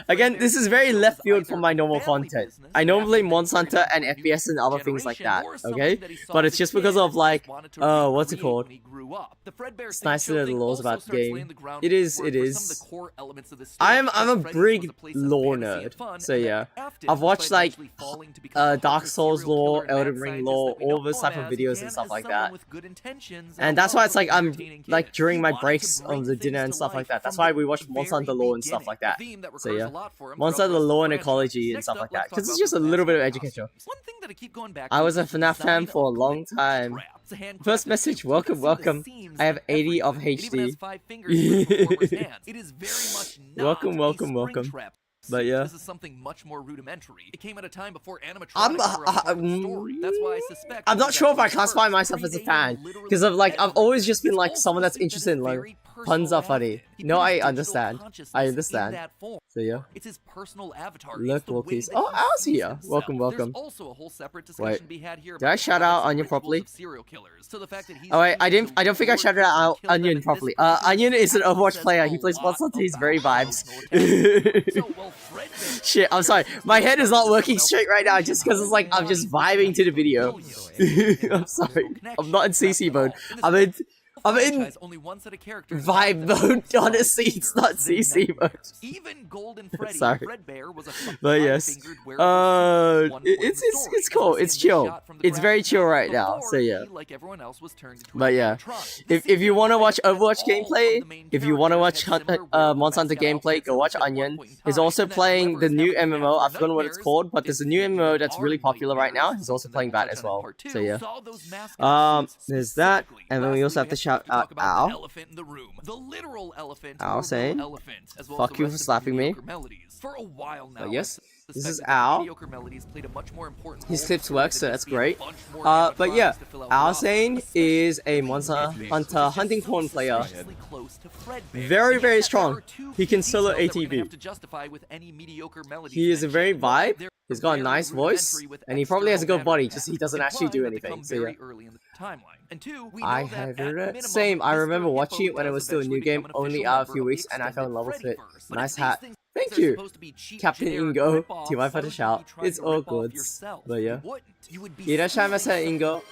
Again, this is very left field from my normal content. I normally play Monster Hunter and FPS and other things like that, okay? But it's just because of like, what's it called? It's nice to know the laws about the game. It is. I'm a big lore nerd, so yeah. I've watched like Dark Souls lore, Elden Ring lore, all those type of videos and stuff like that. And that's why it's like I'm like during my breaks on the dinner and stuff like that. That's why we watch Monster Hunter lore and stuff like that. So yeah, Monster Hunter lore and ecology and stuff like that. Because it's just a little bit of education. I was a FNAF fan for a long time. First message, welcome. I have 80 of HD. welcome. But yeah, this is something much more rudimentary. It came at a time before animatronics were a part of the story. That's why I suspect I'm not sure if I classify myself as a fan, because I've always just been like someone that's interested in like puns are funny. No, I understand. So yeah. It's his personal avatar. Look, Walkies. Oh, I was here. Welcome. Also a whole separate discussion be had here. Did I shout out Onion properly? Oh wait, I don't think I shouted out Onion properly. Onion is an Overwatch player. He plays Monster Hunter. He's very vibes. Shit, I'm sorry. My head is not working straight right now just because it's like I'm just vibing to the video. I'm sorry. I'm not in CC mode. I'm in vibe mode, honestly, it's not CC mode. Even Golden Freddy, sorry. Fredbear was a but yes, it's cool, it's chill. It's very chill right now, so yeah. But yeah, if you want to watch Overwatch gameplay, if you want to watch Monster Hunter gameplay, go watch Onion. He's also playing the new MMO, I've forgotten what it's called, but there's a new MMO that's really popular right now. He's also playing that as well, so yeah. There's that, and then we also have to shout out Al. Al saying, fuck you for slapping me. For a while now. But yes, this is Al. His clips work, so that's great. But yeah, Al Sane is a Monster Hunter hunting corn player. Very strong. He can solo ATV. He is a very vibe. He's got a nice voice, and he probably has a good body, just he doesn't actually do anything. So yeah. I have it. Same. I remember watching it when it was still a new game, only out a few weeks, and I fell in love with it. Nice hat. Thank you, Captain Ingo. Do I put a shout? It's all good. But yeah. Irashaimase, Ingo.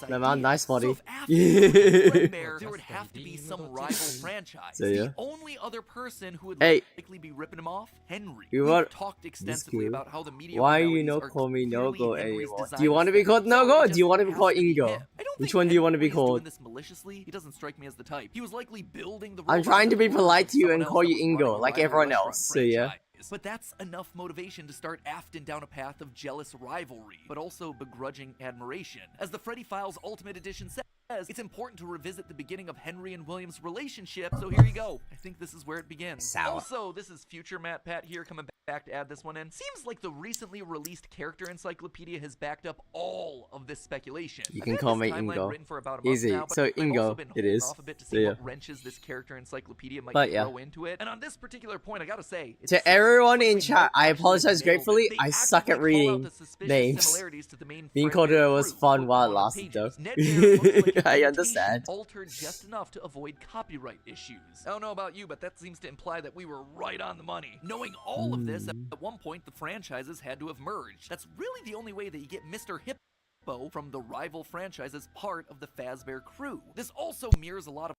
Man, nice body. There would have to be some rival franchise. So yeah. The only other person who would hey, likely be ripping him off, Henry. You are talked extensively about how the media. Why you no call me No Go anymore? Do you want to be called No Go? Or do you want to be called Ingo? Which one do you want to be anybody's doing called? this maliciously, he doesn't strike me as the type. He was likely building the I'm robot trying to be before polite to you someone and else call that you was running Ingo, a like rival everyone restaurant else, so yeah. franchise. But that's enough motivation to start Afton down a path of jealous rivalry, but also begrudging admiration. As the Freddy Files Ultimate Edition says, it's important to revisit the beginning of Henry and William's relationship, so here you go. I think this is where it begins. Sour. Also, this is future Matt Pat here coming back to add this one in. Seems like the recently released character encyclopedia has backed up all of this speculation. You I've can had call this me timeline Ingo. written for about a month Easy. now, but So I've also Ingo, been it holding is. off a bit to So see yeah. what wrenches this character encyclopedia might But yeah. throw into it. And on this particular point, I gotta say, it's To everyone in really chat, I actually apologize nailed it. gratefully. They I suck at actively call out reading the suspicious names. similarities to the main Being Fredbear called it was crew fun put while it on the lasted though. pages. Ned Bear looks like an I imitation understand. altered just enough to avoid copyright issues. I don't know about you, but that seems to imply that we were right on the money. Knowing all of this, at one point the franchises had to have merged. That's really the only way that you get Mr. Hippo from the rival franchise as part of the Fazbear crew. This also mirrors a lot of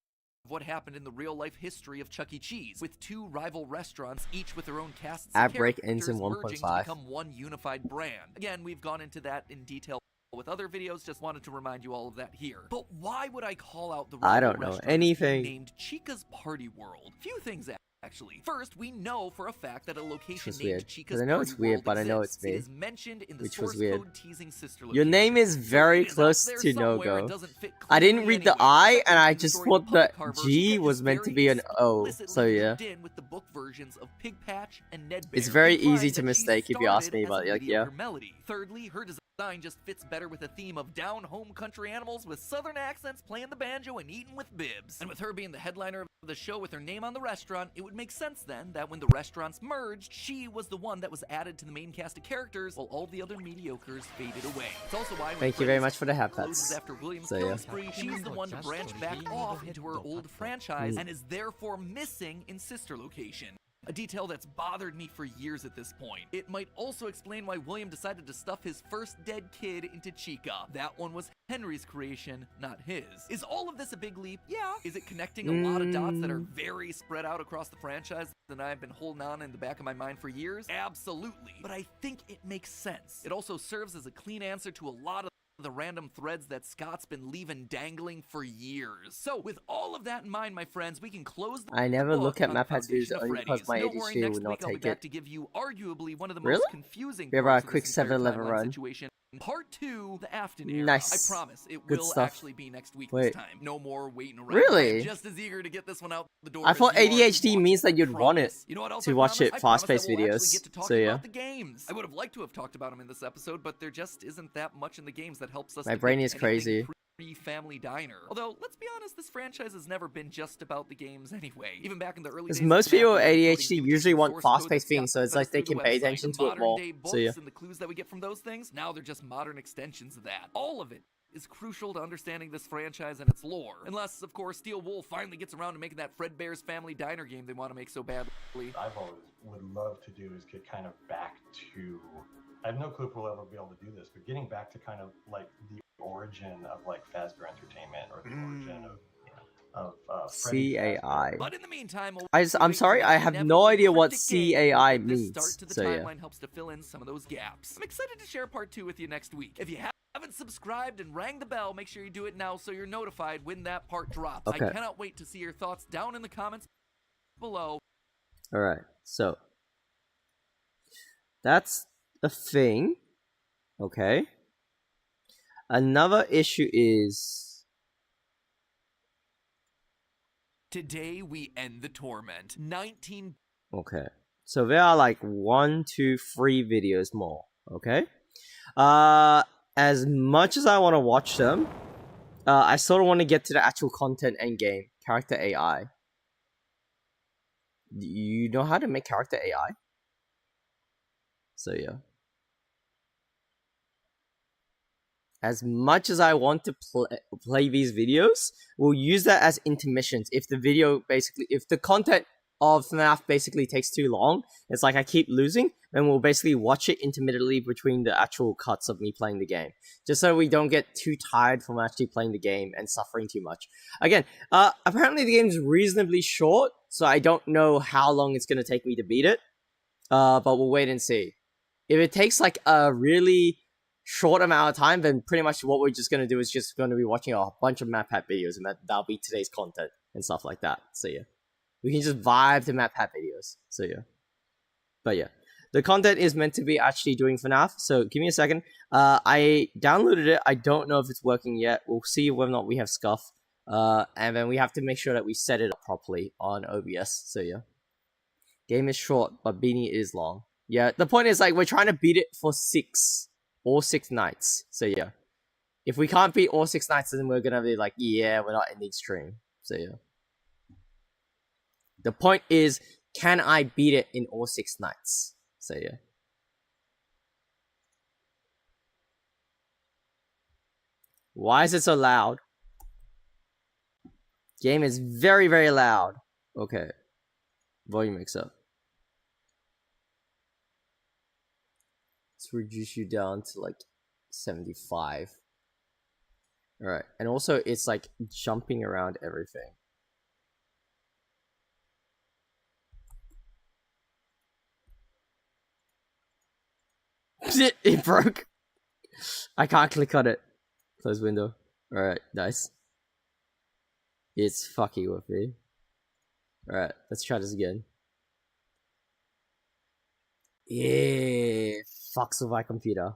what happened in the real-life history of Chuck E. Cheese, with two rival restaurants, each with their own casts and Ad break ends in characters merging to 1.5. become one unified brand. Again, we've gone into that in detail with other videos, just wanted to remind you all of that here. But why would I call out the I rival don't know restaurant anything. named Chica's Party World? Few things actually. First, we know for a fact that a location was named weird. 'Cause Chica's I know Party it's weird, World but I know exists. it's me. It is mentioned in the Which was source weird. code teasing sister Your location. name is So very it is out close there to somewhere. It no-go. doesn't fit I didn't cleanly read the anyway. I, and Second, I the just story of thought the that public car G version was is meant to very be an O, explicitly so yeah. looped in with the book versions of Pig Patch and Ned Bear, It's very implying easy to that she mistake if you ask started me, as but a like, yeah. mediocre melody. Thirdly, her design just fits better with a theme of down-home country animals with southern accents playing the banjo and eating with bibs. And with her being the headliner of the show with her name on the restaurant, it would make sense then that when the restaurants merged, she was the one that was added to the main cast of characters while all the other mediocres faded away. It's also why when Thank you very Freddy's much for the hat closes pats. after William's So, yeah. killing spree, she's the one to branch back off into her old franchise and is therefore missing in sister location. A detail that's bothered me for years at this point. It might also explain why William decided to stuff his first dead kid into Chica. That one was Henry's creation, not his. Is all of this a big leap? Yeah. Is it connecting a lot of dots that are very spread out across the franchise that I've been holding on in the back of my mind for years? Absolutely. But I think it makes sense. It also serves as a clean answer to a lot of the random threads that Scott's been leaving dangling for years. So, with all of that in mind, my friends, we can close the I never book look at on map the tattoos foundation of only because Freddy's. my Don't worry, ADHD next would not week I'll be take back it. to give you arguably one of the Really? most confusing We have our parts of quick this entire 7-Eleven timeline run. situation. Part 2, the Afton era. Nice. I promise, it Good will stuff. actually be next week Wait. this time. No more waiting around. Really? I'm just as eager to get this one out the door I as thought you are to ADHD watch means it. that you'd want it Promise. You know what else to I watch promise? it I promise fast-paced that we'll actually videos. get to talk So, yeah. about the games. I would have liked to have talked about them in this episode, but there just isn't that much in the games that helps us. My to brain pick is anything crazy. Family Diner. Although, let's be honest, this franchise has never been just about the games anyway. Even back in the early Because days, most of people with Snap, ADHD coding usually images, want source codes, fast-paced things, so it's fed us like they through can the pay website. attention The to it more. modern-day books So yeah. and the clues that we get from those things, now they're just modern extensions of that. All of it is crucial to understanding this franchise and its lore. Unless, of course, Steel Wool finally gets around to making that Fredbear's Family Diner game they want to make so badly. I've always would love to do is get kind of back to. I have no clue if we'll ever be able to do this, but getting back to kind of like the origin of like Fazbear Entertainment or the origin of Freddy CAI. But in the meantime, I'm sorry, I have no idea what CAI means. This start to the So yeah. timeline helps to fill in some of those gaps. I'm excited to share part 2 with you next week. If you haven't subscribed and rang the bell, make sure you do it now so you're notified when that part drops. Okay. I cannot wait to see your thoughts down in the comments below. Alright, so that's a thing. Okay. Another issue is Today we end the torment. 19 okay. So there are like 1, 2, 3 videos more. Okay. As much as I want to watch them, I sort of want to get to the actual content end game. Character AI. You know how to make character AI? So yeah. As much as I want to play these videos, we'll use that as intermissions. If the video basically, if the content of FNAF basically takes too long, it's like I keep losing, then we'll basically watch it intermittently between the actual cuts of me playing the game. Just so we don't get too tired from actually playing the game and suffering too much. Again, apparently the game's reasonably short, so I don't know how long it's going to take me to beat it. But we'll wait and see. If it takes like a really short amount of time, then pretty much what we're just gonna do is just gonna be watching a bunch of map hack videos, and that'll be today's content and stuff like that. So yeah, we can just vibe to map hack videos. So yeah, but yeah, the content is meant to be actually doing FNAF. So give me a second. I downloaded it. I don't know if it's working yet. We'll see whether or not we have scuff. And then we have to make sure that we set it up properly on OBS. So yeah, game is short, but beating it is long. Yeah, the point is, like, we're trying to beat it for all 6 nights. So yeah, if we can't beat all 6 nights, then we're gonna be like, yeah, we're not ending stream. So yeah, the point is, can I beat it in all 6 nights? So yeah. Why is it so loud? Game is very, very loud. Okay. Volume mix up. Let's reduce you down to like 75. Alright. And also it's like jumping around everything. It broke. I can't click on it. Close window. Alright, nice. It's fucking with me. Alright, let's try this again. Yeah, fucks with my computer.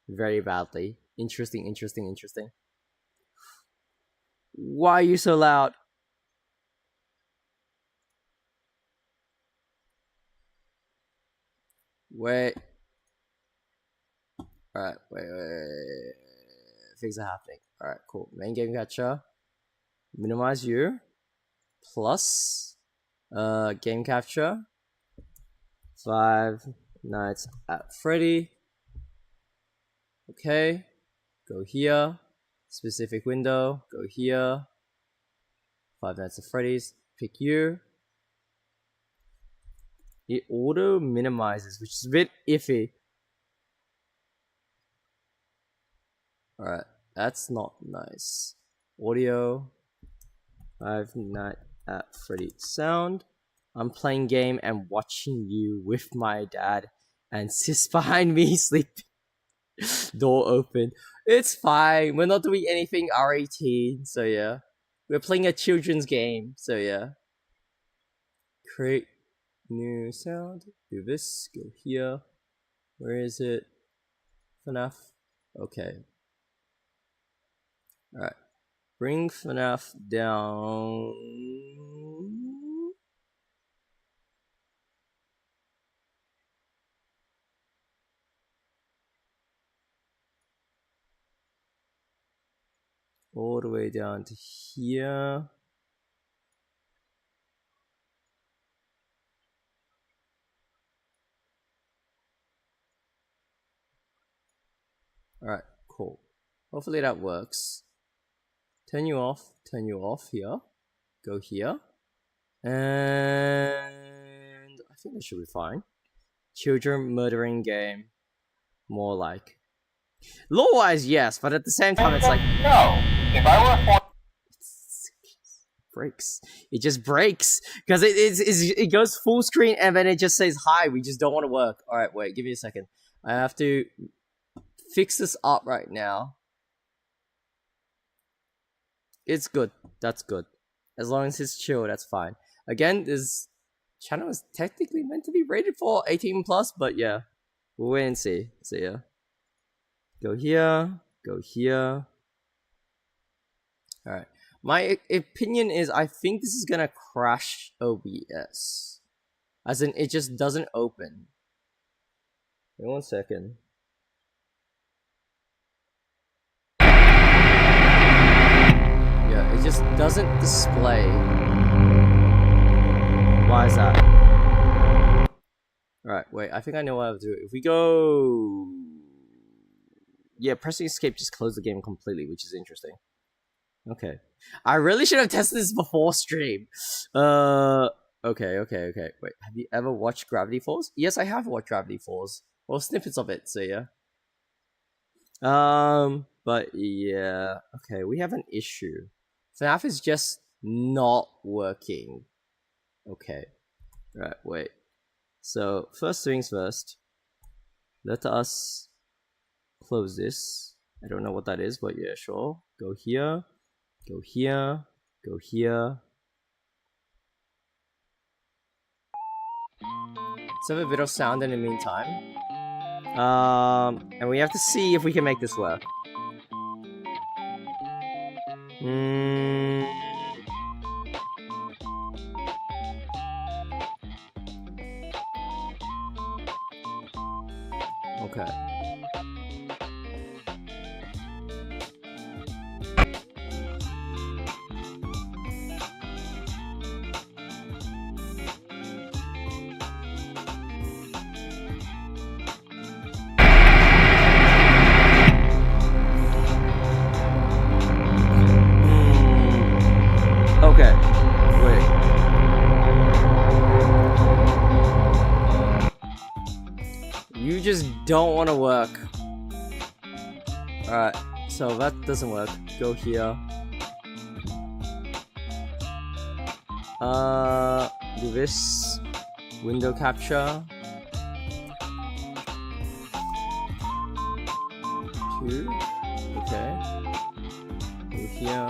Very badly. Interesting, interesting, interesting. Why are you so loud? Wait. Alright, wait. Things are happening. Alright, cool. Main game capture. Minimize you. Plus. Game capture. 5 Nights at Freddy. Okay. Go here. Specific window. Go here. 5 Nights at Freddy's. Pick you. It auto minimizes, which is a bit iffy. Alright, that's not nice. Audio. 5 Nights at Freddy sound. I'm playing game and watching you with my dad, and sis behind me sleeping. Door open. It's fine. We're not doing anything R18, so yeah. We're playing a children's game, so yeah. Create new sound. Do this. Go here. Where is it? FNAF. Okay. Alright. Bring FNAF down. All the way down to here. Alright, cool. Hopefully that works. Turn you off here. Go here. And I think that should be fine. Children murdering game. More like. Lore-wise, yes, but at the same time, it's like... No. If I were breaks. It just breaks. Because it goes full screen and then it just says, hi, we just don't want to work. Alright, wait, give me a second. I have to fix this up right now. It's good. That's good. As long as it's chill, that's fine. Again, this channel is technically meant to be rated for 18+, but yeah. We'll wait and see. So yeah. Go here. Go here. Alright. My opinion is I think this is gonna crash OBS. As in, it just doesn't open. Wait 1 second. Yeah, it just doesn't display. Why is that? Alright, wait, I think I know what I have to do. If we go... Yeah, pressing escape just closed the game completely, which is interesting. Okay. I really should have tested this before stream. Okay. Wait, have you ever watched Gravity Falls? Yes, I have watched Gravity Falls. Well, snippets of it, so yeah. But yeah. Okay, we have an issue. FNAF is just not working. Okay. Right, wait. So, first things first. Let us close this. I don't know what that is, but yeah, sure. Go here, go here, go here. Let's have a bit of sound in the meantime. And we have to see if we can make this work. Okay. Okay, wait. You just don't want to work. Alright, so that doesn't work. Go here. Do this. Window capture. 2. Okay. Go here.